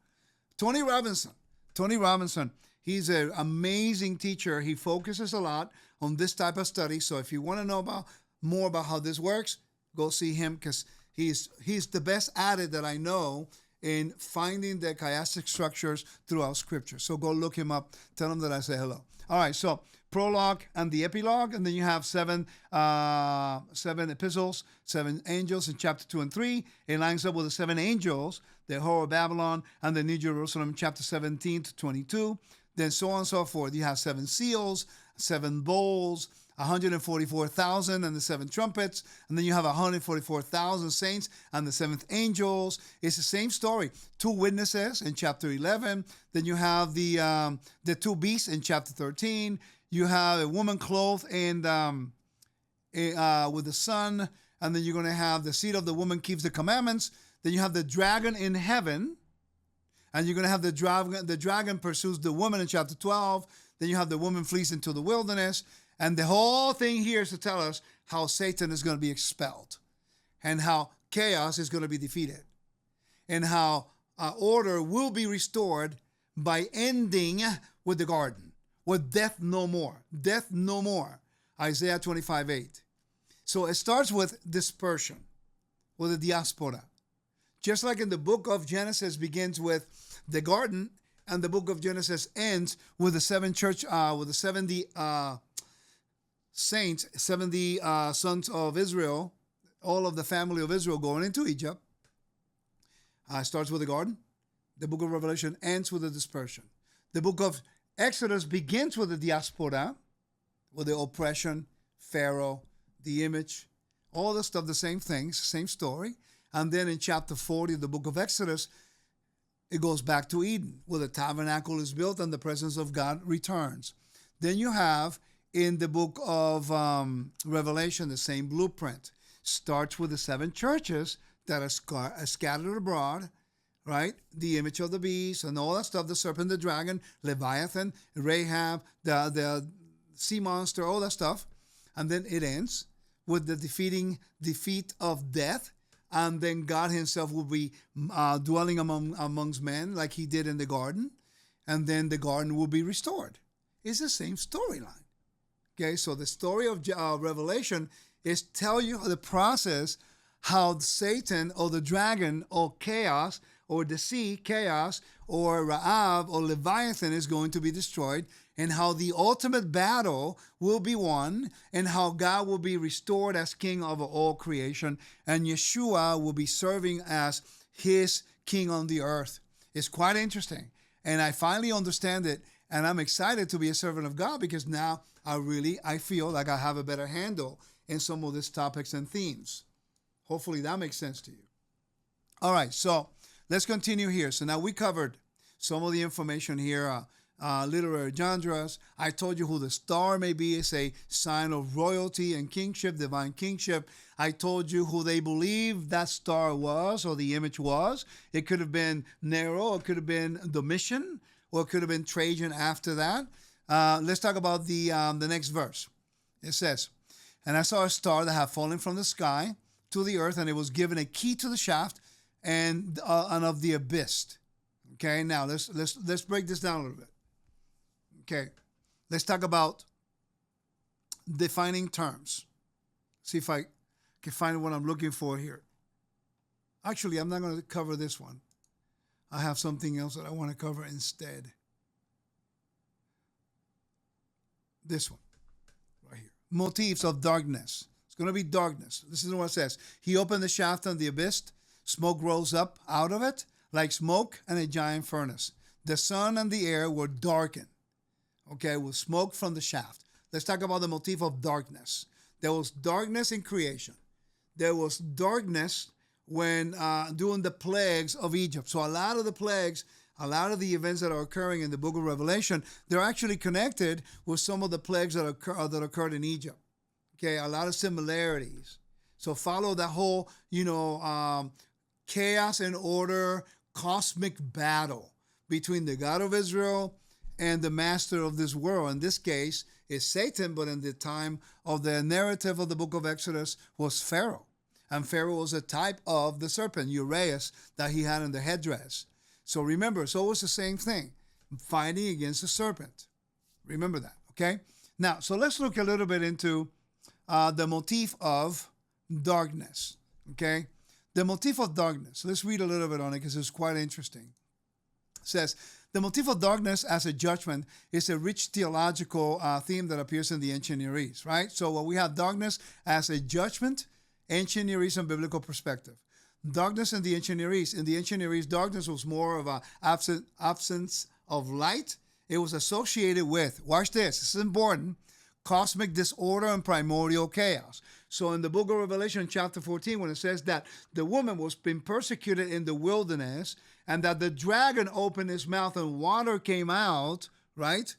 Tony Robinson. He's an amazing teacher. He focuses a lot on this type of study. So if you want to know more about how this works, go see him because he's the best at it that I know in finding the chiastic structures throughout Scripture. So go look him up. Tell him that I say hello. All right, so prologue and the epilogue, and then you have seven epistles, 7 angels in chapter 2 and 3. It lines up with the 7 angels, the whore of Babylon and the New Jerusalem, chapter 17 to 22. Then so on and so forth. You have 7 seals, 7 bowls, 144,000 and the 7 trumpets. And then you have 144,000 saints and the 7th angels. It's the same story. 2 witnesses in chapter 11. Then you have the 2 beasts in chapter 13. You have a woman clothed with the sun. And then you're going to have the seed of the woman keeps the commandments. Then you have the dragon in heaven. And you're going to have the dragon pursues the woman in chapter 12. Then you have the woman flees into the wilderness. And the whole thing here is to tell us how Satan is going to be expelled. And how chaos is going to be defeated. And how order will be restored by ending with the garden. With death no more. Death no more. Isaiah 25:8. So it starts with dispersion. With the diaspora. Just like in the book of Genesis begins with the garden, and the book of Genesis ends with the 7 with the 70 saints, 70 sons of Israel, all of the family of Israel going into Egypt. Starts with the garden. The book of Revelation ends with the dispersion. The book of Exodus begins with the diaspora, with the oppression, Pharaoh, the image, all the stuff, the same things, same story. And then in chapter 40 of the book of Exodus, it goes back to Eden, where the tabernacle is built and the presence of God returns. Then you have in the book of Revelation the same blueprint. Starts with the 7 churches that are scattered abroad, right? The image of the beast and all that stuff, the serpent, the dragon, Leviathan, Rahab, the sea monster, all that stuff. And then it ends with the defeat of death. And then God himself will be dwelling amongst men like he did in the garden. And then the garden will be restored. It's the same storyline. Okay, so the story of Revelation is tell you the process, how Satan or the dragon or chaos or the sea, chaos, or Raab or Leviathan is going to be destroyed, and how the ultimate battle will be won, and how God will be restored as king of all creation, and Yeshua will be serving as his king on the earth. It's quite interesting. And I finally understand it, and I'm excited to be a servant of God because now I feel like I have a better handle in some of these topics and themes. Hopefully that makes sense to you. All right, so let's continue here. So now we covered some of the information here, literary genres. I told you who the star may be. It's a sign of royalty and kingship, divine kingship. I told you who they believe that star was or the image was. It could have been Nero, it could have been Domitian, or it could have been Trajan after that. Let's talk about the next verse. It says, and I saw a star that had fallen from the sky to the earth, and it was given a key to the shaft and of the abyss. Okay, now let's break this down a little bit. Okay, let's talk about defining terms. See if I can find what I'm looking for here. Actually, I'm not going to cover this one. I have something else that I want to cover instead. This one, right here. Motifs of darkness. It's going to be darkness. This is what it says. He opened the shaft on the abyss. Smoke rose up out of it like smoke and a giant furnace. The sun and the air were darkened. Okay, with smoke from the shaft. Let's talk about the motif of darkness. There was darkness in creation. There was darkness when doing the plagues of Egypt. So a lot of the plagues, a lot of the events that are occurring in the book of Revelation, they're actually connected with some of the plagues that occurred in Egypt. Okay, a lot of similarities. So follow that whole, chaos and order, cosmic battle between the God of Israel and the master of this world. In this case, is Satan, but in the time of the narrative of the book of Exodus was Pharaoh. And Pharaoh was a type of the serpent, Uraeus, that he had in the headdress. So remember, it's always the same thing, fighting against the serpent. Remember that, okay? Now, so let's look a little bit into the motif of darkness, okay? The motif of darkness. Let's read a little bit on it because it's quite interesting. It says, the motif of darkness as a judgment is a rich theological theme that appears in the ancient Near East, right? So what we have darkness as a judgment, ancient Near East and biblical perspective. Darkness in the ancient Near East. In the ancient Near East, darkness was more of an absence of light. It was associated with, watch this is important, cosmic disorder and primordial chaos. So in the book of Revelation, chapter 14, when it says that the woman was being persecuted in the wilderness and that the dragon opened his mouth and water came out, right?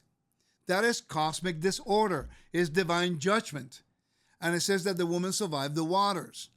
That is cosmic disorder, is divine judgment. And it says that the woman survived the waters.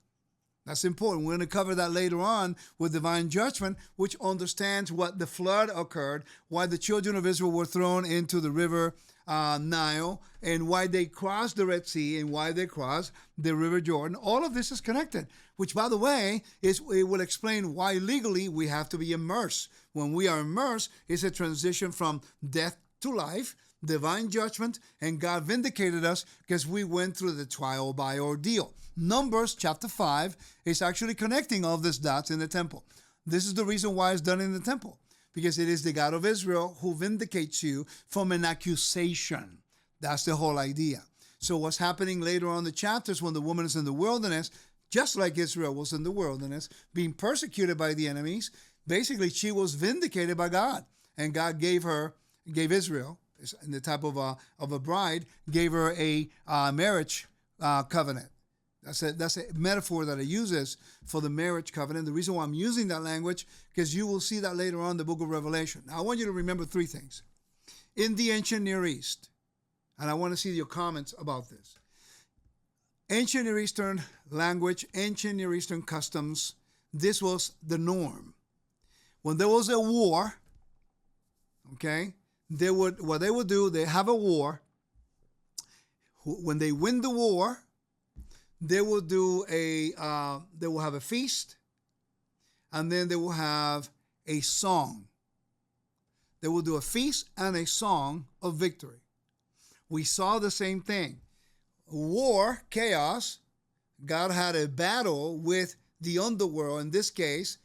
That's important. We're going to cover that later on with divine judgment, which understands what the flood occurred, why the children of Israel were thrown into the river Nile, and why they crossed the Red Sea, and why they crossed the river Jordan. All of this is connected, which, by the way, it will explain why legally we have to be immersed. When we are immersed, it's a transition from death to life, divine judgment, and God vindicated us because we went through the trial by ordeal. Numbers chapter 5 is actually connecting all of these dots in the temple. This is the reason why it's done in the temple, because it is the God of Israel who vindicates you from an accusation. That's the whole idea. So what's happening later on in the chapters when the woman is in the wilderness, just like Israel was in the wilderness, being persecuted by the enemies, basically she was vindicated by God. And God gave Israel, in the type of a bride, gave her a marriage covenant. That's a metaphor that it uses for the marriage covenant. The reason why I'm using that language, because you will see that later on in the book of Revelation. Now, I want you to remember three things. In the ancient Near East, and I want to see your comments about this. Ancient Near Eastern language, ancient Near Eastern customs, this was the norm. When there was a war, okay, what they would do, they have a war. When they win the war, they will they will have a feast, and then they will have a song. They will do a feast and a song of victory. We saw the same thing. War, chaos. God had a battle with the underworld, in this case,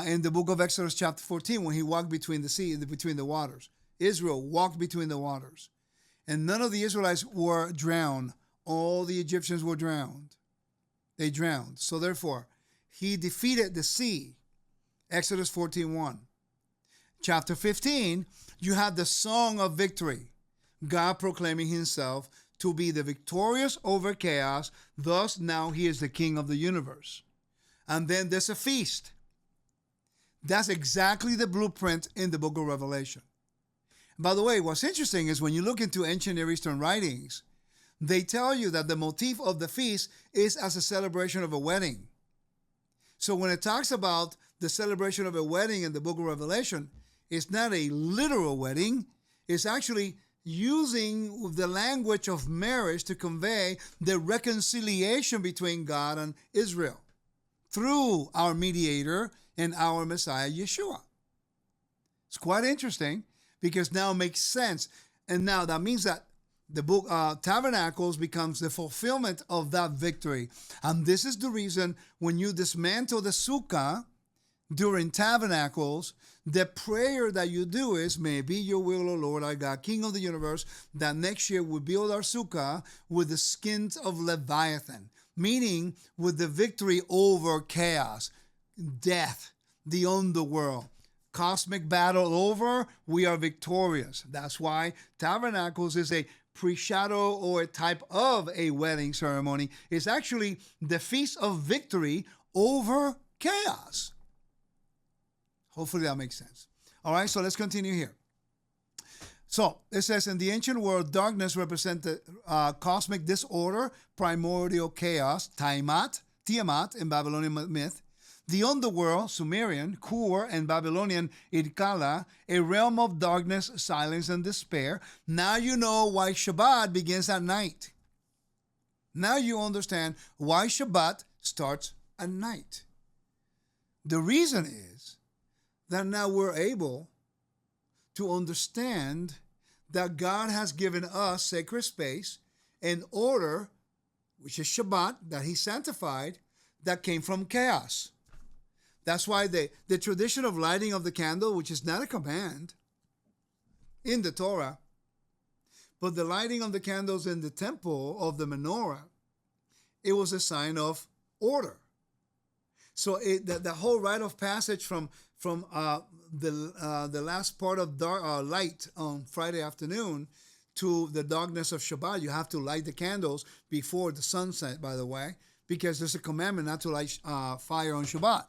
in the book of Exodus chapter 14, when he walked between the sea, between the waters. Israel walked between the waters. And none of the Israelites were drowned. All the Egyptians were drowned. They drowned. So therefore, he defeated the sea. Exodus 14:1. Chapter 15, you have the song of victory. God proclaiming himself to be the victorious over chaos. Thus, now he is the king of the universe. And then there's a feast. That's exactly the blueprint in the book of Revelation. By the way, what's interesting is when you look into ancient Near Eastern writings, they tell you that the motif of the feast is as a celebration of a wedding. So when it talks about the celebration of a wedding in the book of Revelation, it's not a literal wedding. It's actually using the language of marriage to convey the reconciliation between God and Israel through our mediator and our Messiah, Yeshua. It's quite interesting because now it makes sense. And now that means that the book Tabernacles becomes the fulfillment of that victory. And this is the reason when you dismantle the sukkah during Tabernacles, the prayer that you do is, may be your will, O Lord, our God, King of the universe, that next year we build our sukkah with the skins of Leviathan, meaning with the victory over chaos, death, the underworld. Cosmic battle over, we are victorious. That's why Tabernacles is a pre-shadow or a type of a wedding ceremony. It's actually the feast of victory over chaos. Hopefully that makes sense. All right, so let's continue here. So it says, in the ancient world, darkness represented cosmic disorder, primordial chaos, Tiamat in Babylonian myth. The underworld, Sumerian, Kur, and Babylonian, Irkala, a realm of darkness, silence, and despair. Now you know why Shabbat begins at night. Now you understand why Shabbat starts at night. The reason is that now we're able to understand that God has given us sacred space and order, which is Shabbat, that He sanctified, that came from chaos. That's why the tradition of lighting of the candle, which is not a command in the Torah, but the lighting of the candles in the temple of the menorah, it was a sign of order. So the whole rite of passage from the last part of light on Friday afternoon to the darkness of Shabbat, you have to light the candles before the sunset, by the way, because there's a commandment not to light fire on Shabbat.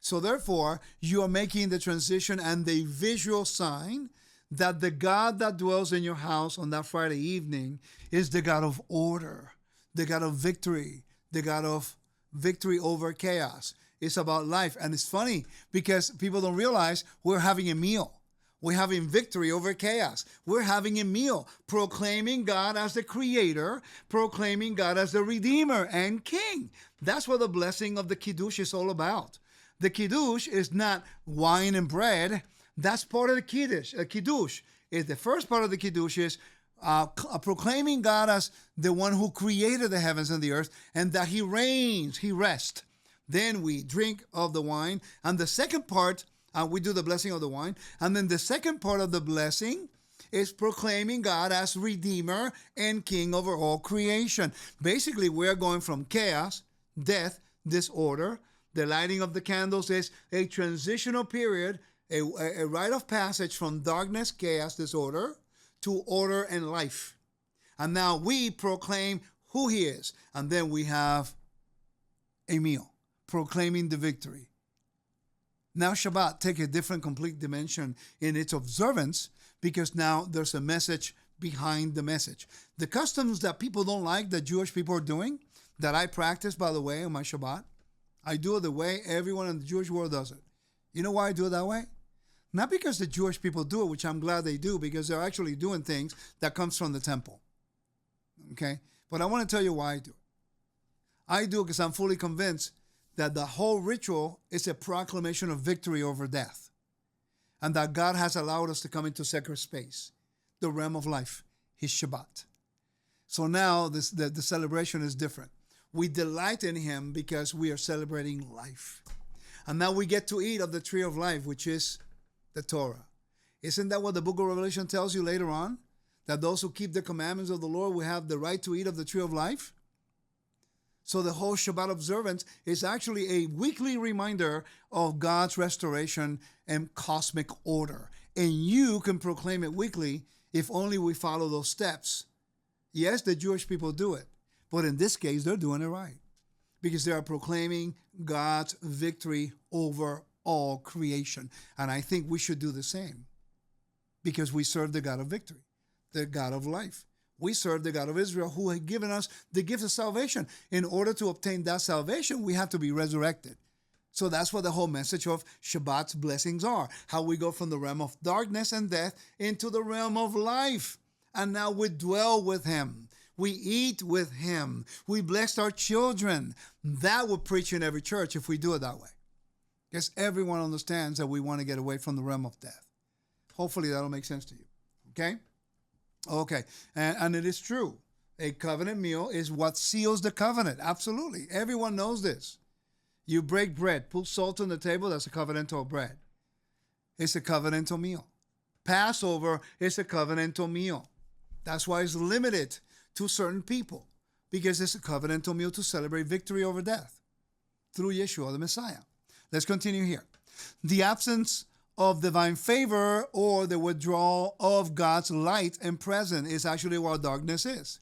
So therefore, you are making the transition and the visual sign that the God that dwells in your house on that Friday evening is the God of order, the God of victory, the God of victory over chaos. It's about life. And it's funny because people don't realize we're having a meal. We're having victory over chaos. We're having a meal, proclaiming God as the creator, proclaiming God as the redeemer and king. That's what the blessing of the Kiddush is all about. The Kiddush is not wine and bread. That's part of the Kiddush. Kiddush is the first part of the Kiddush is proclaiming God as the one who created the heavens and the earth and that He reigns, He rests. Then we drink of the wine. And the second part, we do the blessing of the wine. And then the second part of the blessing is proclaiming God as Redeemer and King over all creation. Basically, we're going from chaos, death, disorder. The lighting of the candles is a transitional period, a rite of passage from darkness, chaos, disorder, to order and life. And now we proclaim who He is. And then we have a meal, proclaiming the victory. Now Shabbat take a different, complete dimension in its observance because now there's a message behind the message. The customs that people don't like that Jewish people are doing, that I practice, by the way, on my Shabbat, I do it the way everyone in the Jewish world does it. You know why I do it that way? Not because the Jewish people do it, which I'm glad they do, because they're actually doing things that comes from the temple. Okay? But I want to tell you why I do it. I do it because I'm fully convinced that the whole ritual is a proclamation of victory over death. And that God has allowed us to come into sacred space, the realm of life, His Shabbat. So now the celebration is different. We delight in Him because we are celebrating life. And now we get to eat of the tree of life, which is the Torah. Isn't that what the book of Revelation tells you later on? That those who keep the commandments of the Lord will have the right to eat of the tree of life? So the whole Shabbat observance is actually a weekly reminder of God's restoration and cosmic order. And you can proclaim it weekly if only we follow those steps. Yes, the Jewish people do it. But in this case, they're doing it right. Because they are proclaiming God's victory over all creation. And I think we should do the same. Because we serve the God of victory, the God of life. We serve the God of Israel who had given us the gift of salvation. In order to obtain that salvation, we have to be resurrected. So that's what the whole message of Shabbat's blessings are. How we go from the realm of darkness and death into the realm of life. And now we dwell with him. We eat with him. We blessed our children. That would preach in every church if we do it that way. Because everyone understands that we want to get away from the realm of death. Hopefully that'll make sense to you. Okay? Okay. And it is true. A covenant meal is what seals the covenant. Absolutely. Everyone knows this. You break bread, put salt on the table, that's a covenantal bread. It's a covenantal meal. Passover is a covenantal meal. That's why it's limited to certain people, because it's a covenantal meal to celebrate victory over death through Yeshua the Messiah. Let's continue here. The absence of divine favor or the withdrawal of God's light and presence is actually what darkness is,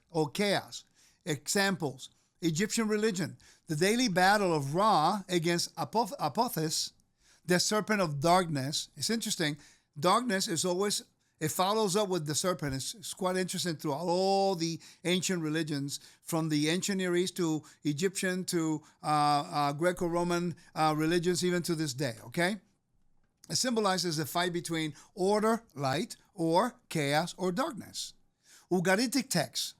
or chaos. Examples: Egyptian religion, the daily battle of Ra against Apophis, the serpent of darkness. It's interesting. Darkness is always, it follows up with the serpent. It's quite interesting throughout all the ancient religions, from the ancient Near East to Egyptian to Greco-Roman religions, even to this day, okay? It symbolizes the fight between order, light, or chaos, or darkness. Ugaritic text.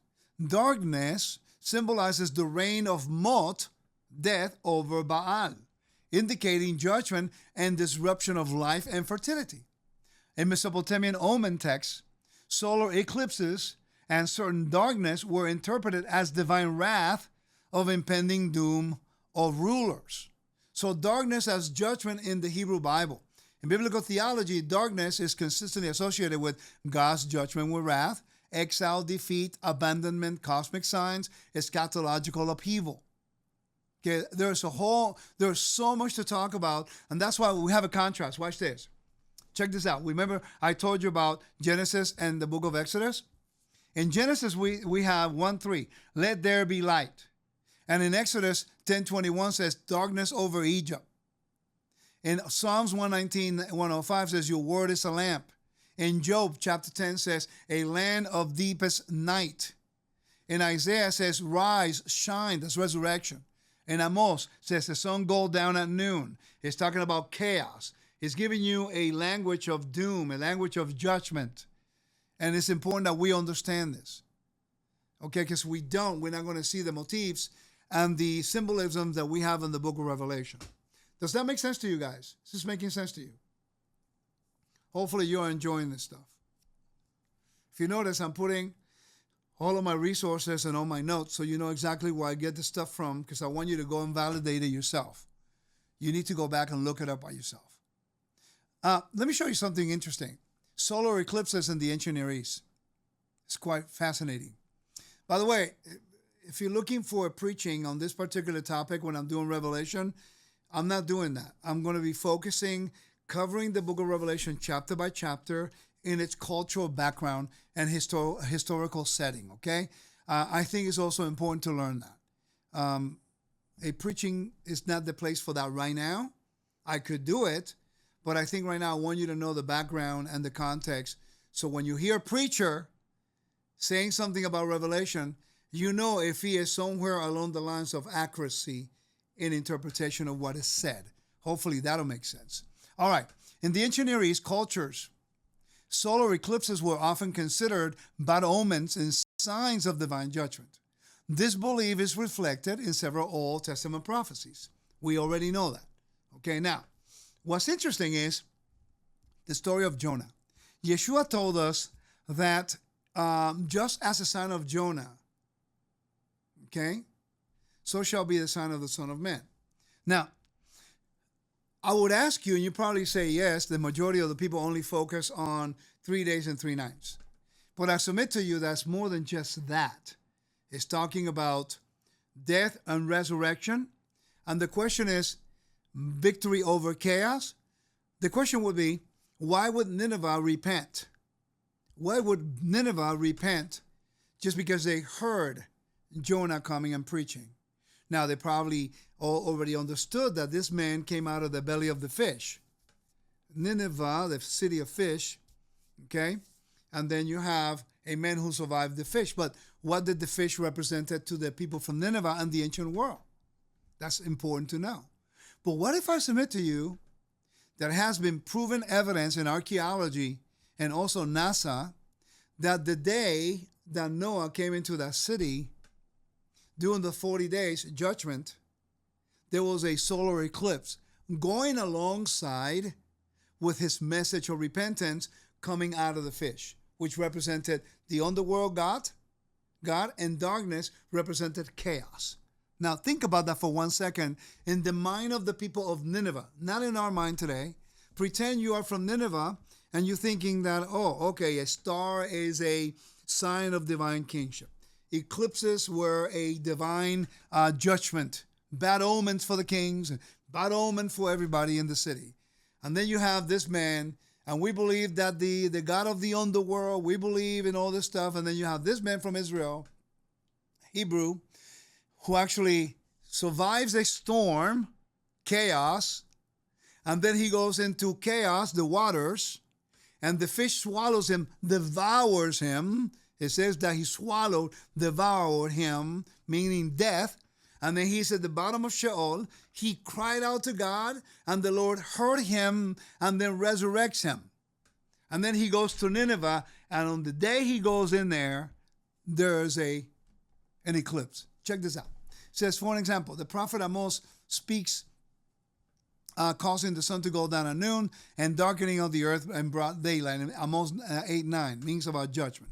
Darkness symbolizes the reign of Mot, death, over Baal, indicating judgment and disruption of life and fertility. In Mesopotamian omen texts, solar eclipses and certain darkness were interpreted as divine wrath of impending doom of rulers. So darkness as judgment in the Hebrew Bible. In biblical theology, darkness is consistently associated with God's judgment with wrath, exile, defeat, abandonment, cosmic signs, eschatological upheaval. Okay, there's so much to talk about, and that's why we have a contrast. Watch this. Check this out. Remember, I told you about Genesis and the book of Exodus? In Genesis, we have 1:3, let there be light. And in Exodus 10:21 says, darkness over Egypt. In Psalms 119:105 says, your word is a lamp. In Job chapter 10 says, a land of deepest night. In Isaiah says, rise, shine, that's resurrection. In Amos says, the sun go down at noon. It's talking about chaos. It's giving you a language of doom, a language of judgment. And it's important that we understand this. Okay, because we're not going to see the motifs and the symbolism that we have in the book of Revelation. Does that make sense to you guys? Is this making sense to you? Hopefully you're enjoying this stuff. If you notice, I'm putting all of my resources and all my notes so you know exactly where I get the stuff from, because I want you to go and validate it yourself. You need to go back and look it up by yourself. Let me show you something interesting. Solar eclipses in the ancient Near East. It's quite fascinating. By the way, if you're looking for a preaching on this particular topic when I'm doing Revelation, I'm not doing that. I'm going to be covering the book of Revelation chapter by chapter in its cultural background and historical setting, okay? I think it's also important to learn that. A preaching is not the place for that right now. I could do it, but I think right now I want you to know the background and the context. So when you hear a preacher saying something about Revelation, you know if he is somewhere along the lines of accuracy in interpretation of what is said. Hopefully that'll make sense. All right. In the ancient Near East cultures, solar eclipses were often considered bad omens and signs of divine judgment. This belief is reflected in several Old Testament prophecies. We already know that. Okay, now, what's interesting is the story of Jonah. Yeshua told us that just as the sign of Jonah, okay, so shall be the sign of the Son of Man. Now, I would ask you, and you probably say yes, the majority of the people only focus on 3 days and 3 nights. But I submit to you that's more than just that. It's talking about death and resurrection. And the question is, victory over chaos? The question would be, why would Nineveh repent? Why would Nineveh repent just because they heard Jonah coming and preaching? Now, they probably already understood that this man came out of the belly of the fish. Nineveh, the city of fish, okay? And then you have a man who survived the fish. But what did the fish represent to the people from Nineveh and the ancient world? That's important to know. But what if I submit to you that has been proven evidence in archaeology and also NASA that the day that Noah came into that city, during the 40 days judgment, there was a solar eclipse going alongside with his message of repentance coming out of the fish, which represented the underworld God, and darkness represented chaos. Now think about that for 1 second. In the mind of the people of Nineveh, not in our mind today, pretend you are from Nineveh and you're thinking that, oh, okay, a star is a sign of divine kingship. Eclipses were a divine judgment, bad omens for the kings, bad omen for everybody in the city. And then you have this man, and we believe that the God of the underworld, we believe in all this stuff. And then you have this man from Israel, Hebrew, who actually survives a storm, chaos, and then he goes into chaos, the waters, and the fish swallows him, devours him. It says that he devoured him, meaning death. And then he's at the bottom of Sheol. He cried out to God, and the Lord heard him and then resurrects him. And then he goes to Nineveh, and on the day he goes in there, there's an eclipse. Check this out. It says, for an example, the prophet Amos speaks, causing the sun to go down at noon and darkening of the earth and broad daylight. And Amos 8:9 means about judgment.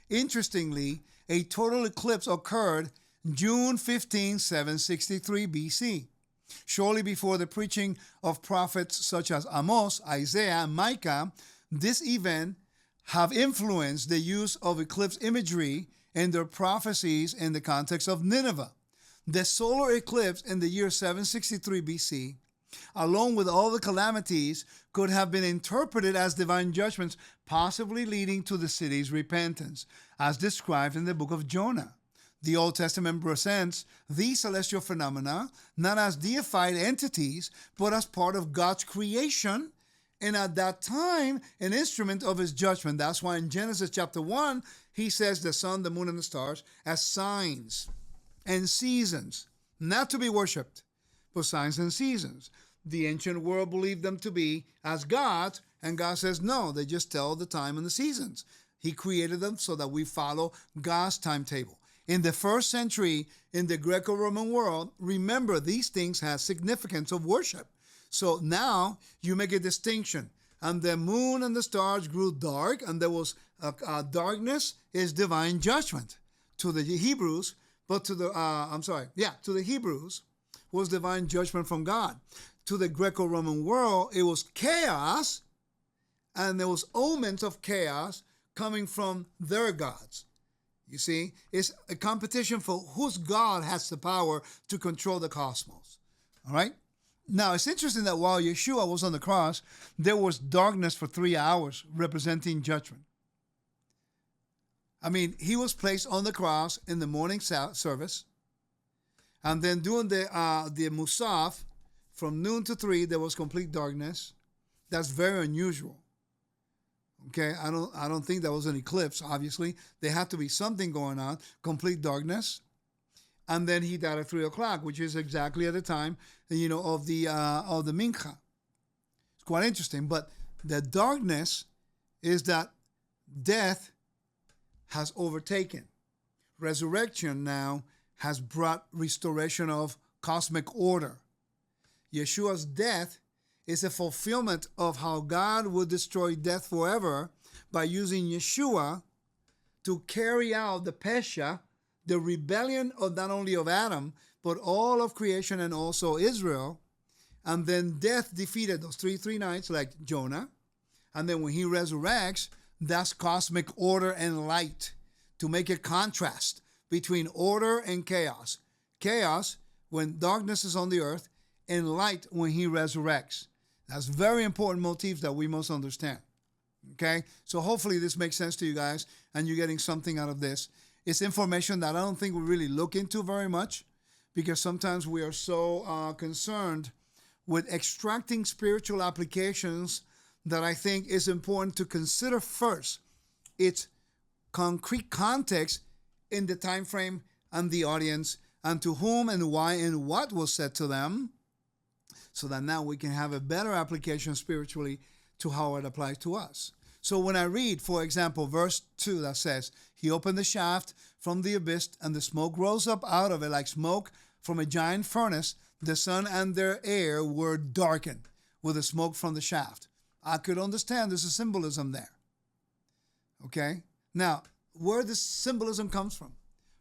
Interestingly, a total eclipse occurred June 15, 763 BC. Shortly before the preaching of prophets such as Amos, Isaiah, and Micah, this event have influenced the use of eclipse imagery in their prophecies in the context of Nineveh. The solar eclipse in the year 763 BC, along with all the calamities, could have been interpreted as divine judgments, possibly leading to the city's repentance, as described in the book of Jonah. The Old Testament presents these celestial phenomena not as deified entities, but as part of God's creation, and at that time, an instrument of his judgment. That's why in Genesis chapter 1, he says the sun, the moon, and the stars as signs and seasons, not to be worshipped, but signs and seasons. The ancient world believed them to be as gods, and God says, no, they just tell the time and the seasons. He created them so that we follow God's timetable. In the first century, in the Greco-Roman world, remember, these things have significance of worship. So now you make a distinction. And the moon and the stars grew dark, and there was darkness is divine judgment to the Hebrews, but to the Hebrews was divine judgment from God. To the Greco-Roman world, it was chaos, and there was omens of chaos coming from their gods. You see, it's a competition for whose God has the power to control the cosmos. All right? Now, it's interesting that while Yeshua was on the cross, there was darkness for 3 hours, representing judgment. I mean, he was placed on the cross in the morning service, and then during the Musaf, from noon to 3, there was complete darkness. That's very unusual. Okay, I don't think that was an eclipse, obviously. There had to be something going on, complete darkness. And then he died at 3 o'clock, which is exactly at the time, of the Mincha. It's quite interesting. But the darkness is that death has overtaken. Resurrection now has brought restoration of cosmic order. Yeshua's death is a fulfillment of how God would destroy death forever by using Yeshua to carry out the Pesha, the rebellion of not only of Adam, but all of creation and also Israel. And then death defeated those three nights like Jonah. And then when he resurrects, that's cosmic order and light, to make a contrast between order and chaos. Chaos when darkness is on the earth, and light when he resurrects. That's very important motifs that we must understand. Okay? So hopefully this makes sense to you guys, and you're getting something out of this. It's information that I don't think we really look into very much, because sometimes we are so concerned with extracting spiritual applications that I think is important to consider first its concrete context in the time frame and the audience, and to whom and why and what was said to them, so that now we can have a better application spiritually to how it applies to us. So when I read, for example, verse 2 that says, he opened the shaft from the abyss, and the smoke rose up out of it like smoke from a giant furnace. The sun and their air were darkened with the smoke from the shaft. I could understand there's a symbolism there. Okay? Now, where this symbolism comes from?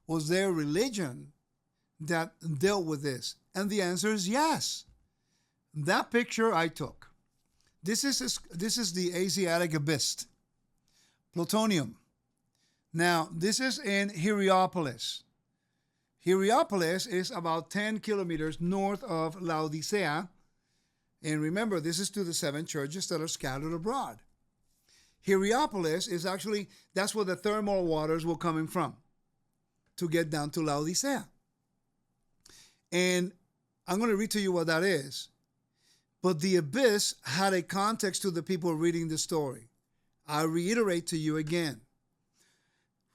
Was there a religion that dealt with this? And the answer is yes. That picture I took. This is the Asiatic abyss. Plutonium. Now, this is in Hierapolis. Hierapolis is about 10 kilometers north of Laodicea. And remember, this is to the 7 churches that are scattered abroad. Hierapolis is actually, that's where the thermal waters were coming from to get down to Laodicea. And I'm going to read to you what that is. But the abyss had a context to the people reading the story. I reiterate to you again.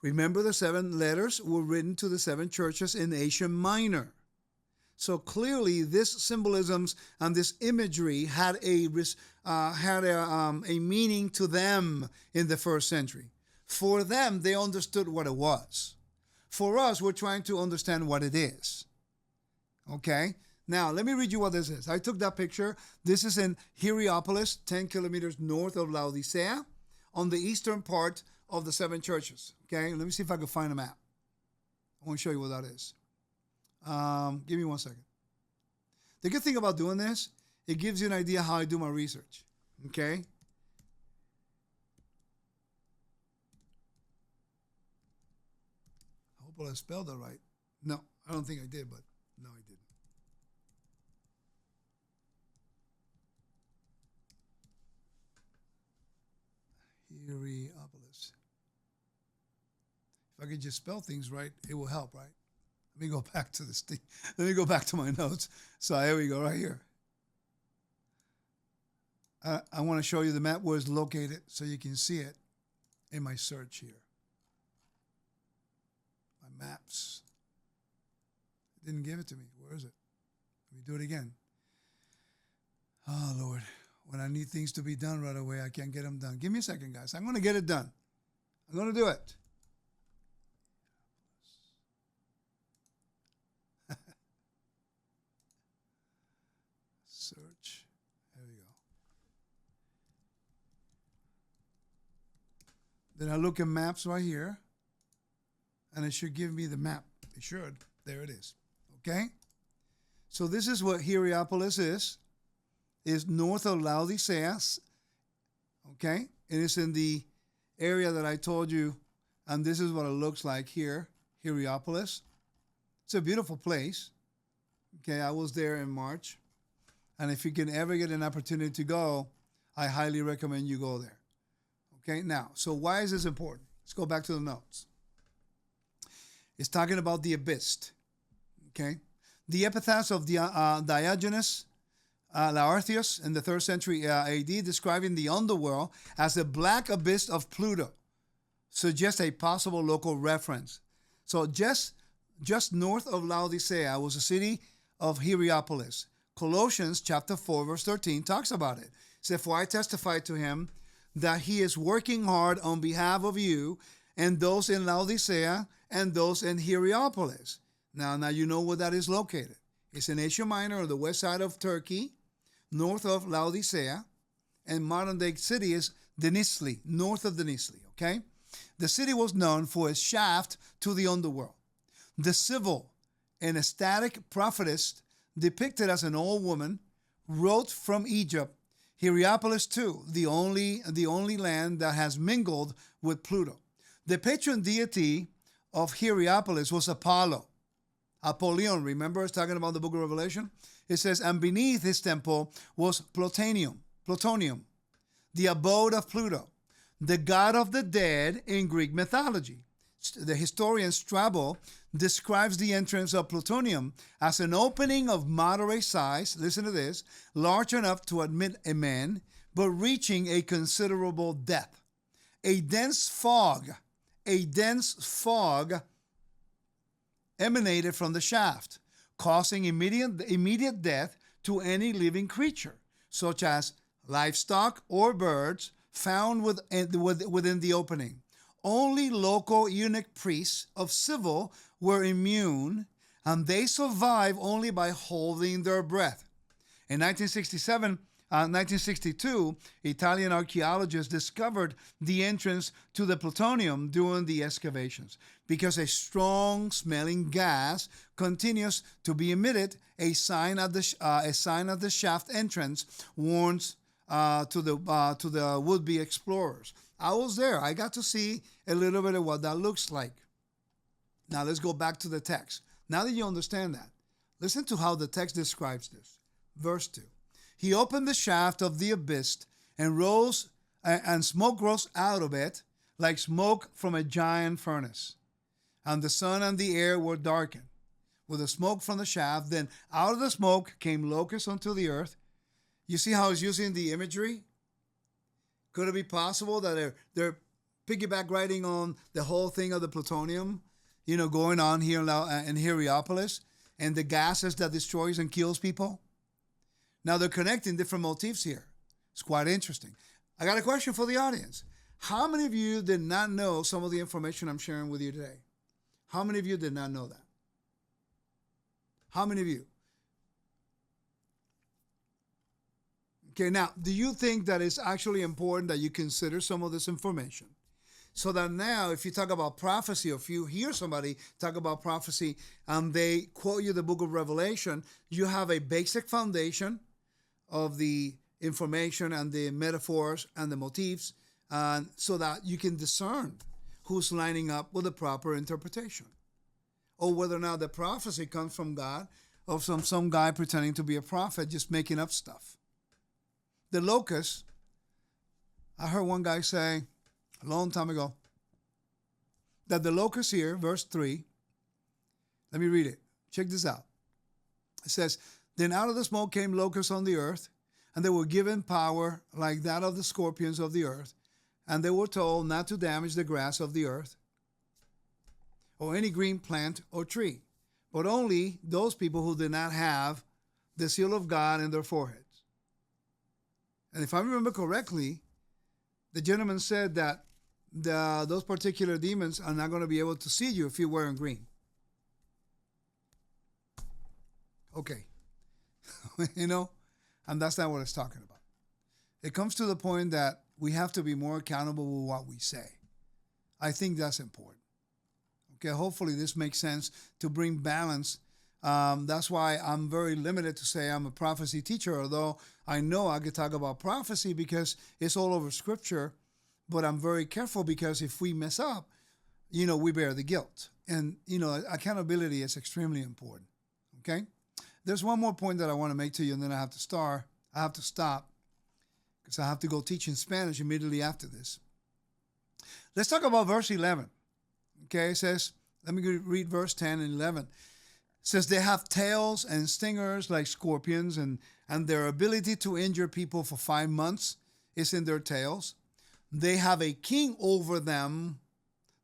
Remember, the 7 letters were written to the 7 churches in Asia Minor. So clearly, this symbolisms and this imagery had a meaning to them in the first century. For them, they understood what it was. For us, we're trying to understand what it is. Okay? Now, let me read you what this is. I took that picture. This is in Hierapolis, 10 kilometers north of Laodicea, on the eastern part of the 7 churches. Okay? Let me see if I can find a map. I want to show you what that is. Give me 1 second. The good thing about doing this, it gives you an idea how I do my research. Okay? I hope I spelled that right. No, I don't think I did, but no, I didn't. Hierapolis. If I could just spell things right, it will help, right? Let me go back to this thing. Let me go back to my notes. So here we go, right here. I want to show you the map where it's located so you can see it in my search here. My maps. It didn't give it to me. Where is it? Let me do it again. Oh, Lord. When I need things to be done right away, I can't get them done. Give me a second, guys. I'm going to get it done. I'm going to do it. Search. There we go. Then I look at maps right here, and it should give me the map. It should. There it is. Okay? So this is what Hierapolis is north of Laodicea. Okay? It is in the area that I told you, and this is what it looks like here, Hierapolis. It's a beautiful place. Okay, I was there in March. And if you can ever get an opportunity to go, I highly recommend you go there. Okay, now, so why is this important? Let's go back to the notes. It's talking about the abyss. Okay, the epitaphs of Diogenes Laertius in the 3rd century AD, describing the underworld as the black abyss of Pluto, suggests a possible local reference. So just north of Laodicea was the city of Hierapolis. Colossians chapter 4, verse 13 talks about it. It said, "For I testify to him that he is working hard on behalf of you and those in Laodicea and those in Hierapolis." Now you know where that is located. It's in Asia Minor, on the west side of Turkey, north of Laodicea, and modern-day city is Denizli, north of Denizli, okay? The city was known for its shaft to the underworld. The civil and ecstatic prophetess, depicted as an old woman, wrote from Egypt, Hierapolis too, the only land that has mingled with Pluto. The patron deity of Hierapolis was Apollo. Apollyon, remember it's talking about the book of Revelation? It says, and beneath his temple was Plutonium, the abode of Pluto, the god of the dead in Greek mythology. The historian Strabo describes the entrance of Plutonium as an opening of moderate size, listen to this, large enough to admit a man, but reaching a considerable depth. A dense fog emanated from the shaft, causing immediate death to any living creature, such as livestock or birds, found within the opening. Only local eunuch priests of civil were immune, and they survive only by holding their breath. In 1962, Italian archaeologists discovered the entrance to the plutonium during the excavations. Because a strong smelling gas continues to be emitted, a sign of the shaft entrance warns to the would-be explorers. I was there. I got to see a little bit of what that looks like. Now let's go back to the text. Now that you understand that, listen to how the text describes this. Verse 2. He opened the shaft of the abyss and smoke rose out of it like smoke from a giant furnace. And the sun and the air were darkened with the smoke from the shaft. Then out of the smoke came locusts unto the earth. You see how he's using the imagery? Could it be possible that they're piggyback riding on the whole thing of the plutonium, going on here in Hierapolis, and the gases that destroys and kills people? Now they're connecting different motifs here. It's quite interesting. I got a question for the audience. How many of you did not know some of the information I'm sharing with you today? How many of you did not know that? How many of you? Okay, now, do you think that it's actually important that you consider some of this information? So that now, if you talk about prophecy, or if you hear somebody talk about prophecy and they quote you the book of Revelation, you have a basic foundation of the information and the metaphors and the motifs, so that you can discern who's lining up with the proper interpretation, or whether or not the prophecy comes from God or from some guy pretending to be a prophet just making up stuff. The locusts, I heard one guy say a long time ago that the locusts here, verse 3, let me read it. Check this out. It says, then out of the smoke came locusts on the earth, and they were given power like that of the scorpions of the earth, and they were told not to damage the grass of the earth or any green plant or tree, but only those people who did not have the seal of God in their foreheads. And if I remember correctly, the gentleman said that those particular demons are not going to be able to see you if you're wearing green. Okay. And that's not what it's talking about. It comes to the point that we have to be more accountable with what we say. I think that's important. Okay, hopefully this makes sense to bring balance. That's why I'm very limited to say I'm a prophecy teacher, although I know I could talk about prophecy because it's all over Scripture, but I'm very careful because if we mess up, we bear the guilt. And, accountability is extremely important, okay? There's one more point that I want to make to you, and then I have to stop because I have to go teach in Spanish immediately after this. Let's talk about verse 11. Okay, it says, let me read verse 10 and 11. It says, they have tails and stingers like scorpions, and their ability to injure people for 5 months is in their tails. They have a king over them,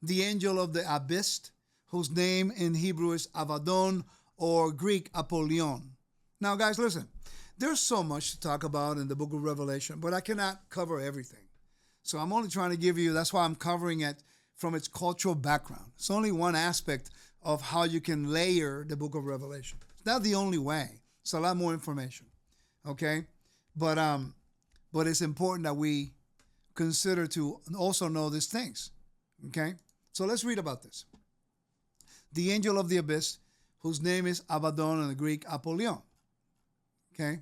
the angel of the abyss, whose name in Hebrew is Abaddon, or Greek Apollyon. Now, guys, listen. There's so much to talk about in the book of Revelation, but I cannot cover everything. So I'm only trying to give you, that's why I'm covering it from its cultural background. It's only one aspect of how you can layer the book of Revelation. It's not the only way. It's a lot more information, okay? But it's important that we consider to also know these things, okay? So let's read about this. The angel of the abyss, whose name is Abaddon in the Greek Apollyon, okay?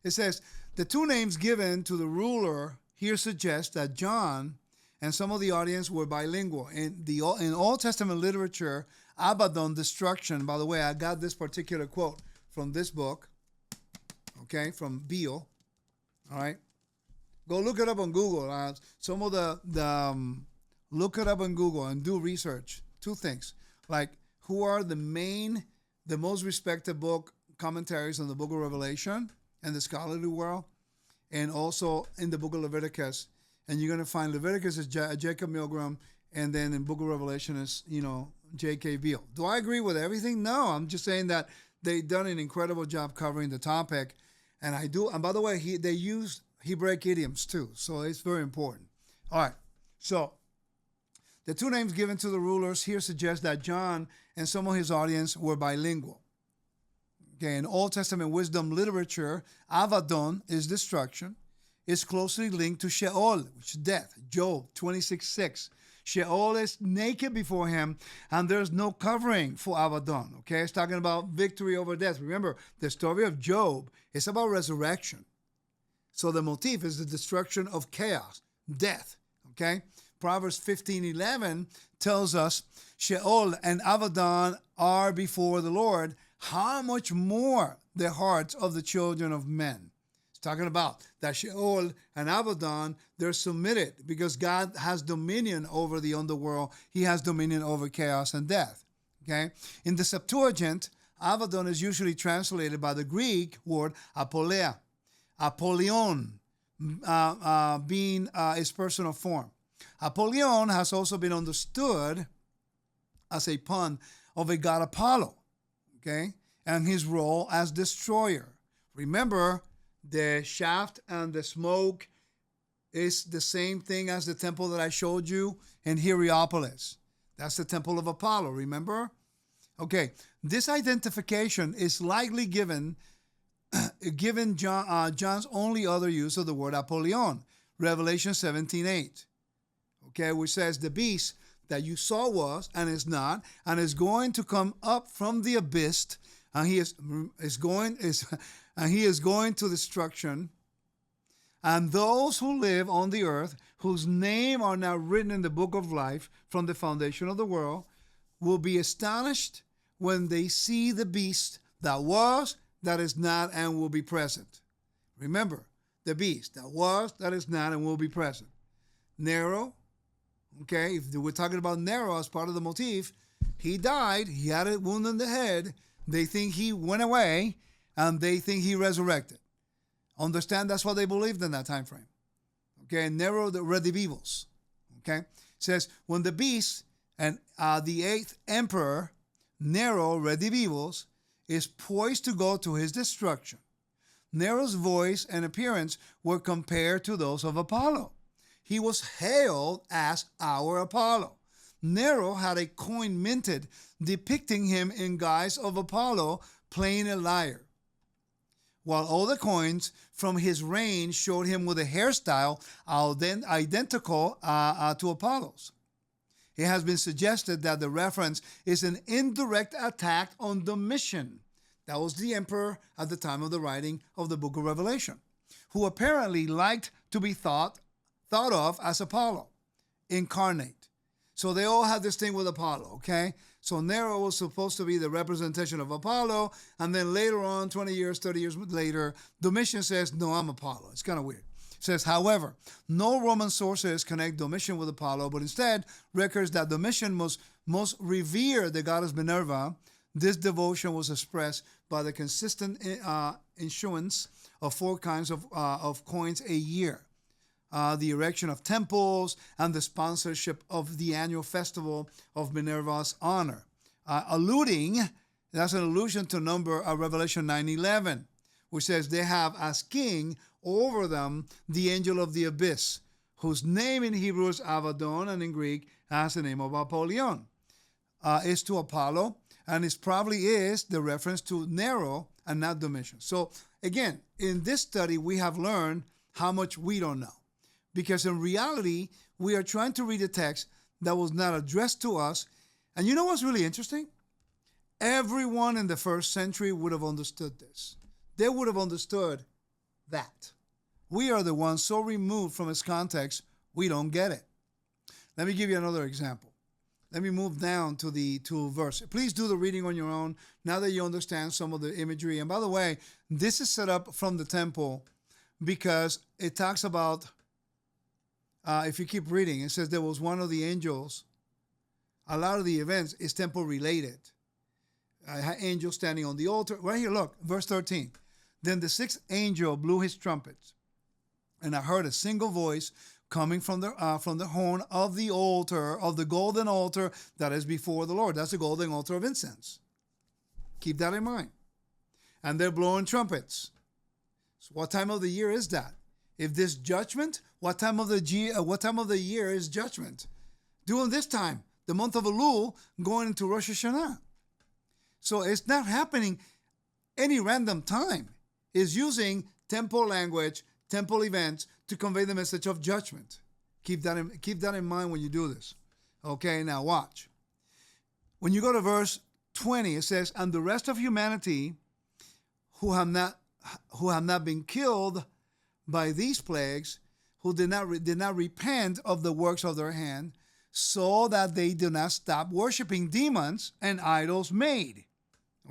It says, the two names given to the ruler here suggest that John and some of the audience were bilingual. In Old Testament literature, Abaddon, destruction, by the way, I got this particular quote from this book, okay, from Beale, all right? Go look it up on Google. Look it up on Google and do research. Two things, like who are the most respected book commentaries on the book of Revelation and the scholarly world, and also in the book of Leviticus. And you're going to find Leviticus is Jacob Milgram, and then in book of Revelation is, J.K. Beale. Do I agree with everything? No, I'm just saying that they've done an incredible job covering the topic. And I do. And by the way, they used Hebraic idioms too. So it's very important. All right. So the two names given to the rulers here suggest that John and some of his audience were bilingual. Okay, in Old Testament wisdom literature, Avadon is destruction. It's closely linked to Sheol, which is death. Job 26:6. Sheol is naked before him, and there's no covering for Avadon. Okay, it's talking about victory over death. Remember, the story of Job is about resurrection. So the motif is the destruction of chaos, death. Okay, Proverbs 15:11 tells us Sheol and Avadon are before the Lord. How much more the hearts of the children of men? It's talking about that Sheol and Avadon, they're submitted because God has dominion over the underworld. He has dominion over chaos and death. Okay? In the Septuagint, Avadon is usually translated by the Greek word apoleia. Apollyon being its personal form. Apollyon has also been understood as a pun of a god Apollo. Okay, and his role as destroyer. Remember, the shaft and the smoke is the same thing as the temple that I showed you in Hierapolis. That's the temple of Apollo, remember? Okay, this identification is likely given John's only other use of the word Apollyon, Revelation 17:8. Okay, which says the beast that you saw was and is not, and is going to come up from the abyss, and he is going to destruction. And those who live on the earth, whose name are now written in the book of life from the foundation of the world, will be astonished when they see the beast that was, that is not, and will be present. Remember, the beast that was, that is not, and will be present. Nero. Okay, if we're talking about Nero as part of the motif, he died, he had a wound in the head, they think he went away, and they think he resurrected. Understand, that's what they believed in that time frame. Okay, Nero Redivivus, okay, says, when the beast and the 8th emperor, Nero Redivivus, is poised to go to his destruction, Nero's voice and appearance were compared to those of Apollo. He was hailed as our Apollo. Nero had a coin minted depicting him in guise of Apollo playing a lyre, while all the coins from his reign showed him with a hairstyle identical to Apollo's. It has been suggested that the reference is an indirect attack on Domitian. That was the emperor at the time of the writing of the book of Revelation, who apparently liked to be thought of as Apollo, incarnate. So they all had this thing with Apollo, okay? So Nero was supposed to be the representation of Apollo, and then later on, 20 years, 30 years later, Domitian says, no, I'm Apollo. It's kind of weird. It says, however, no Roman sources connect Domitian with Apollo, but instead records that Domitian most revered the goddess Minerva. This devotion was expressed by the consistent issuance of 4 kinds of coins a year. The erection of temples, and the sponsorship of the annual festival of Minerva's honor. That's an allusion to Revelation 9:11, which says they have as king over them the angel of the abyss, whose name in Hebrew is Avadon, and in Greek has the name of Apollyon. Is to Apollo, and it probably is the reference to Nero and not Domitian. So again, in this study, we have learned how much we don't know. Because in reality, we are trying to read a text that was not addressed to us. And you know what's really interesting? Everyone in the first century would have understood this. They would have understood that. We are the ones so removed from its context, we don't get it. Let me give you another example. Let me move down to the verse. Please do the reading on your own now that you understand some of the imagery. And by the way, this is set up from the temple because it talks about if you keep reading, it says there was one of the angels. A lot of the events is temple related. Angel standing on the altar. Right here, look, verse 13. Then the 6th angel blew his trumpet, and I heard a single voice coming from the horn of the altar, of the golden altar that is before the Lord. That's the golden altar of incense. Keep that in mind. And they're blowing trumpets. So what time of the year is that? If this judgment, what time of the year is judgment? During this time, the month of Elul, going into Rosh Hashanah. So it's not happening any random time. It's using temple language, temple events to convey the message of judgment. Keep that in mind when you do this. Okay, now watch. When you go to verse 20, it says, "And the rest of humanity who have not been killed by these plagues, who did not repent of the works of their hand, so that they do not stop worshiping demons and idols made."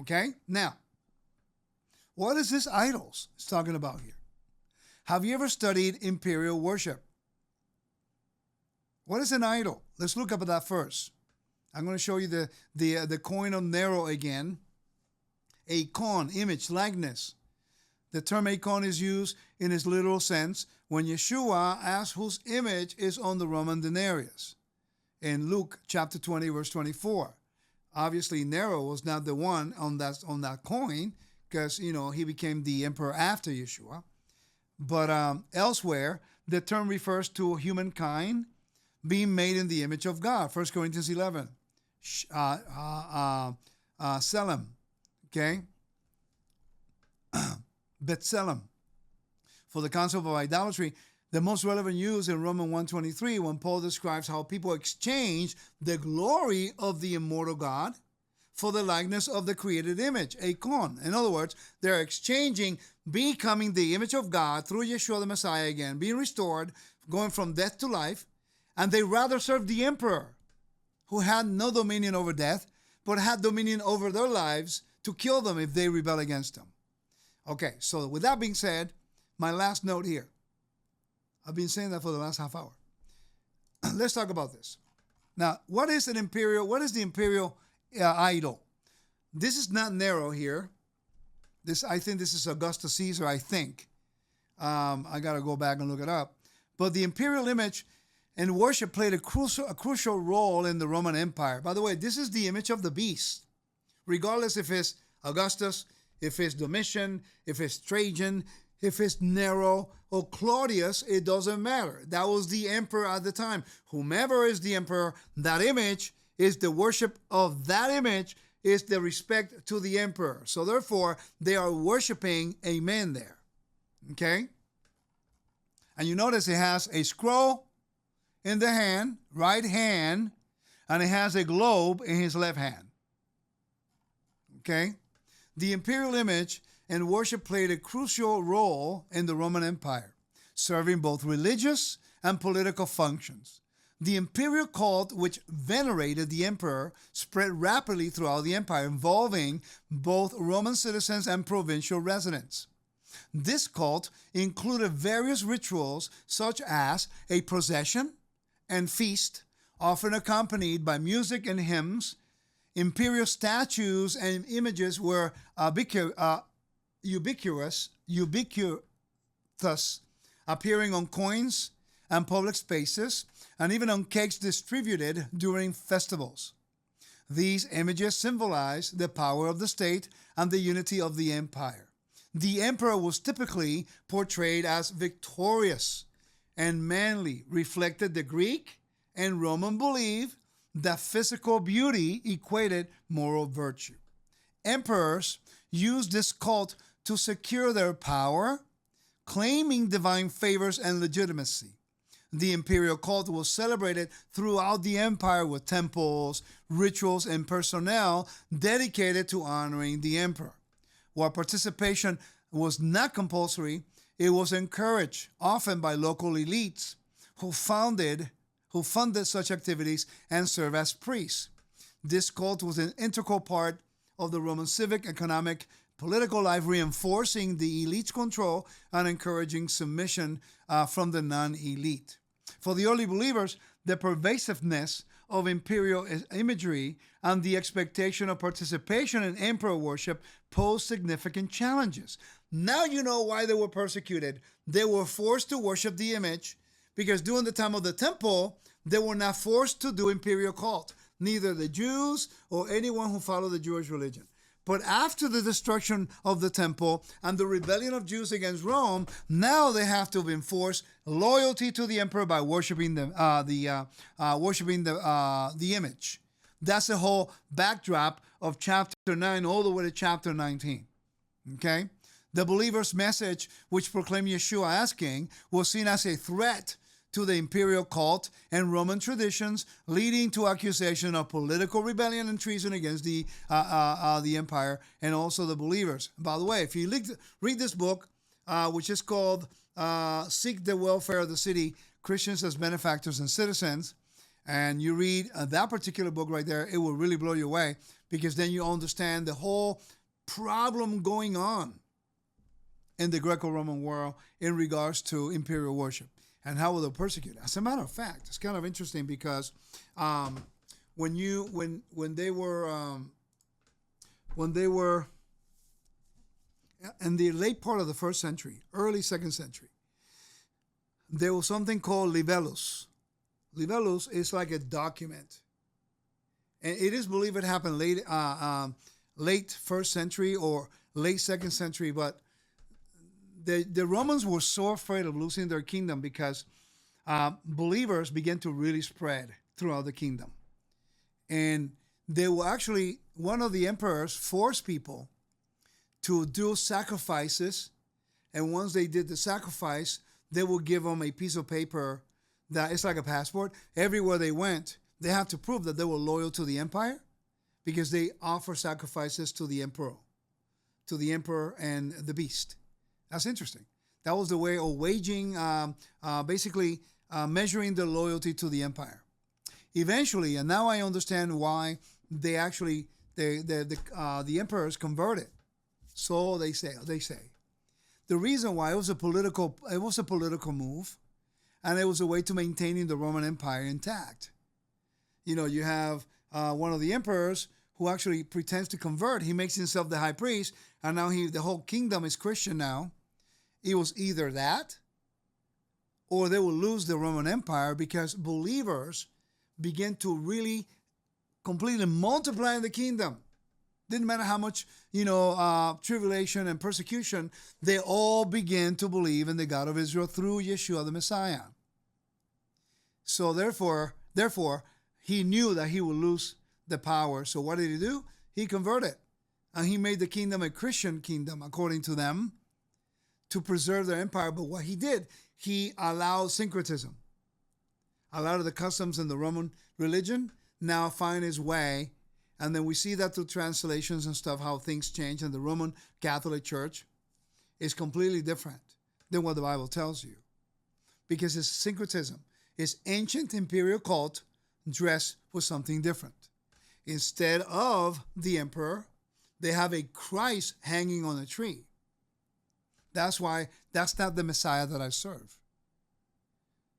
Okay? Now, what is this idols it's talking about here? Have you ever studied imperial worship? What is an idol? Let's look up at that first. I'm going to show you the coin of Nero again. Icon, image, likeness. The term icon is used in its literal sense when Yeshua asks whose image is on the Roman denarius. In Luke chapter 20, verse 24. Obviously, Nero was not the one on that coin because, he became the emperor after Yeshua. But elsewhere, the term refers to humankind being made in the image of God. 1 Corinthians 11. Selem. Okay? Betselem. For the concept of idolatry, the most relevant use in Romans 1:23, when Paul describes how people exchange the glory of the immortal God for the likeness of the created image, icon. In other words, they're exchanging becoming the image of God through Yeshua the Messiah again, being restored, going from death to life, and they rather serve the emperor, who had no dominion over death, but had dominion over their lives to kill them if they rebel against him. Okay, so with that being said, my last note here. I've been saying that for the last half hour. Let's talk about this. Now, what is the imperial idol? This is not Nero here. I think this is Augustus Caesar, I think. I got to go back and look it up. But the imperial image and worship played a crucial role in the Roman Empire. By the way, this is the image of the beast. Regardless if it's Augustus, if it's Domitian, if it's Trajan, if it's Nero or Claudius, it doesn't matter. That was the emperor at the time. Whomever is the emperor, that image is the worship of that image, is the respect to the emperor. So therefore, they are worshiping a man there. Okay? And you notice it has a scroll in the hand, right hand, and it has a globe in his left hand. Okay? The imperial image and worship played a crucial role in the Roman Empire, serving both religious and political functions. The imperial cult, which venerated the emperor, spread rapidly throughout the empire, involving both Roman citizens and provincial residents. This cult included various rituals such as a procession and feast, often accompanied by music and hymns. Imperial statues and images were ubiquitous, appearing on coins and public spaces, and even on cakes distributed during festivals. These images symbolize the power of the state and the unity of the empire. The emperor was typically portrayed as victorious and manly, reflected the Greek and Roman belief that physical beauty equated moral virtue. Emperors used this cult to secure their power, claiming divine favors and legitimacy. The imperial cult was celebrated throughout the empire with temples, rituals, and personnel dedicated to honoring the emperor. While participation was not compulsory, it was encouraged, often by local elites who funded such activities and served as priests. This cult was an integral part of the Roman civic, economic, political life, reinforcing the elite's control and encouraging submission from the non-elite. For the early believers, the pervasiveness of imperial imagery and the expectation of participation in emperor worship posed significant challenges. Now you know why they were persecuted. They were forced to worship the image because during the time of the temple, they were not forced to do imperial cult, neither the Jews or anyone who followed the Jewish religion. But after the destruction of the temple and the rebellion of Jews against Rome, now they have to enforce loyalty to the emperor by worshiping the image. That's the whole backdrop of chapter 9 all the way to chapter 19. Okay? The believer's message, which proclaimed Yeshua as king, was seen as a threat to the imperial cult and Roman traditions, leading to accusation of political rebellion and treason against the empire and also the believers. By the way, if you read this book, which is called Seek the Welfare of the City, Christians as Benefactors and Citizens, and you read that particular book right there, it will really blow you away, because then you understand the whole problem going on in the Greco-Roman world in regards to imperial worship and how will they persecute. As a matter of fact, it's kind of interesting because when they were in the late part of the first century, early second century, there was something called libellus. Libellus is like a document, and it is believed it happened late first century or late second century, but the Romans were so afraid of losing their kingdom because believers began to really spread throughout the kingdom. And they were actually, one of the emperors forced people to do sacrifices. And once they did the sacrifice, they would give them a piece of paper that it's like a passport. Everywhere they went, they had to prove that they were loyal to the empire because they offer sacrifices to the emperor and the beast. That's interesting. That was the way of waging, measuring the loyalty to the empire. Eventually, and now I understand why the emperors converted. So they say. The reason why it was a political move, and it was a way to maintaining the Roman Empire intact. You know, you have one of the emperors who actually pretends to convert. He makes himself the high priest, and now the whole kingdom is Christian now. It was either that, or they will lose the Roman Empire because believers begin to really completely multiply in the kingdom. Didn't matter how much, tribulation and persecution, they all began to believe in the God of Israel through Yeshua the Messiah. So therefore, he knew that he would lose the power. So what did he do? He converted. And he made the kingdom a Christian kingdom, according to them, to preserve their empire. But what he did, he allowed syncretism. A lot of the customs in the Roman religion now find its way. And then we see that through translations and stuff, how things change. And the Roman Catholic Church is completely different than what the Bible tells you. Because it's syncretism. It's ancient imperial cult dressed for something different. Instead of the emperor, they have a Christ hanging on a tree. That's why that's not the Messiah that I serve.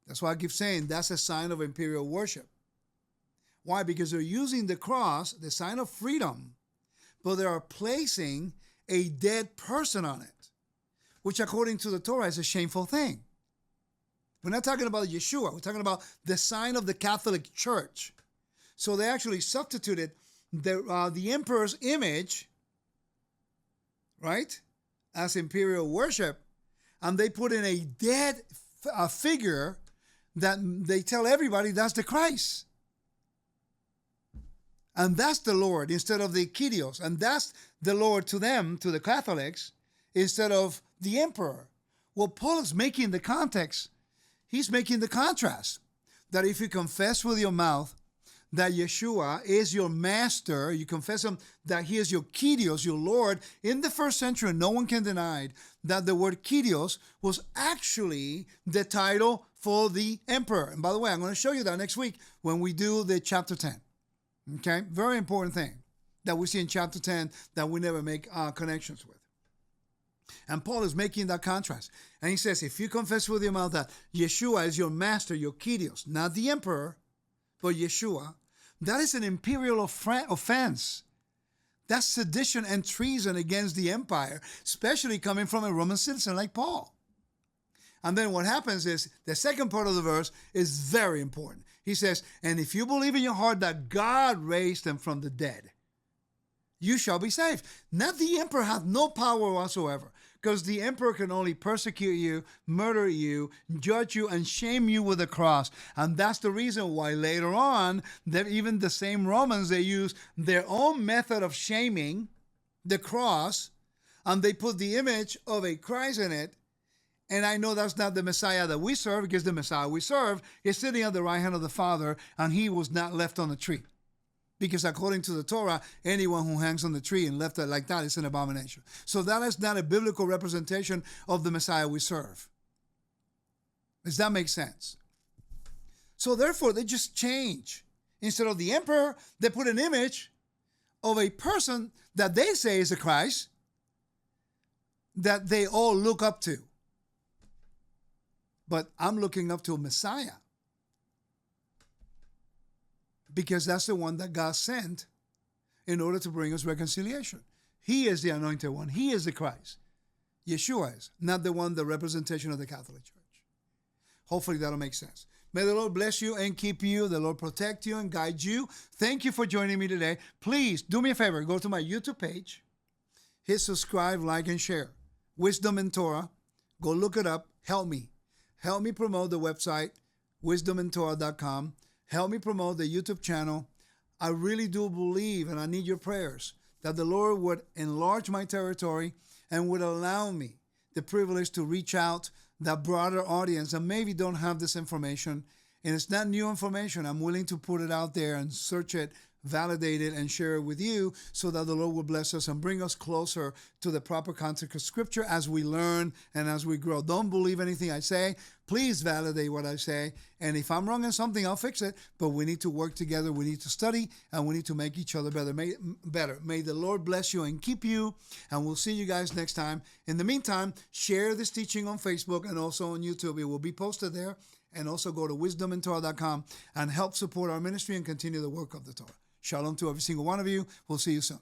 That's why I keep saying that's a sign of imperial worship. Why? Because they're using the cross, the sign of freedom, but they are placing a dead person on it, which according to the Torah is a shameful thing. We're not talking about Yeshua. We're talking about the sign of the Catholic Church. So they actually substituted the emperor's image, right, as imperial worship, and they put in a dead figure that they tell everybody that's the Christ. And that's the Lord instead of the Kyrios. And that's the Lord to them, to the Catholics, instead of the emperor. Well, Paul is making the context. He's making the contrast. That if you confess with your mouth that Yeshua is your master, you confess him that he is your Kyrios, your Lord. In the first century, no one can deny that the word Kyrios was actually the title for the emperor. And by the way, I'm going to show you that next week when we do the chapter 10. Okay, very important thing that we see in chapter 10 that we never make connections with. And Paul is making that contrast. And he says, if you confess with your mouth that Yeshua is your master, your Kyrios, not the emperor, but Yeshua, that is an imperial offense. That's sedition and treason against the empire, especially coming from a Roman citizen like Paul. And then what happens is the second part of the verse is very important. He says, and if you believe in your heart that God raised him from the dead, you shall be saved. Not the emperor hath no power whatsoever, because the emperor can only persecute you, murder you, judge you, and shame you with a cross. And that's the reason why later on, that even the same Romans, they use their own method of shaming, the cross, and they put the image of a Christ in it. And I know that's not the Messiah that we serve, because the Messiah we serve is sitting at the right hand of the Father, and he was not left on the tree. Because according to the Torah, anyone who hangs on the tree and left it like that is an abomination. So that is not a biblical representation of the Messiah we serve. Does that make sense? So therefore, they just change. Instead of the emperor, they put an image of a person that they say is a Christ that they all look up to. But I'm looking up to a Messiah, because that's the one that God sent in order to bring us reconciliation. He is the anointed one. He is the Christ. Yeshua is, not the one, the representation of the Catholic Church. Hopefully that'll make sense. May the Lord bless you and keep you. The Lord protect you and guide you. Thank you for joining me today. Please do me a favor. Go to my YouTube page. Hit subscribe, like, and share. Wisdom in Torah. Go look it up. Help me. Help me promote the website, wisdomintorah.com. Help me promote the YouTube channel. I really do believe, and I need your prayers, that the Lord would enlarge my territory and would allow me the privilege to reach out that broader audience that maybe don't have this information. And it's not new information. I'm willing to put it out there and search it, validate it, and share it with you, so that the Lord will bless us and bring us closer to the proper context of Scripture as we learn and as we grow. Don't believe anything I say. Please validate what I say. And if I'm wrong in something, I'll fix it. But we need to work together. We need to study, and we need to make each other better. May the Lord bless you and keep you. And we'll see you guys next time. In the meantime, share this teaching on Facebook and also on YouTube. It will be posted there. And also go to wisdomintorah.com and help support our ministry and continue the work of the Torah. Shalom to every single one of you. We'll see you soon.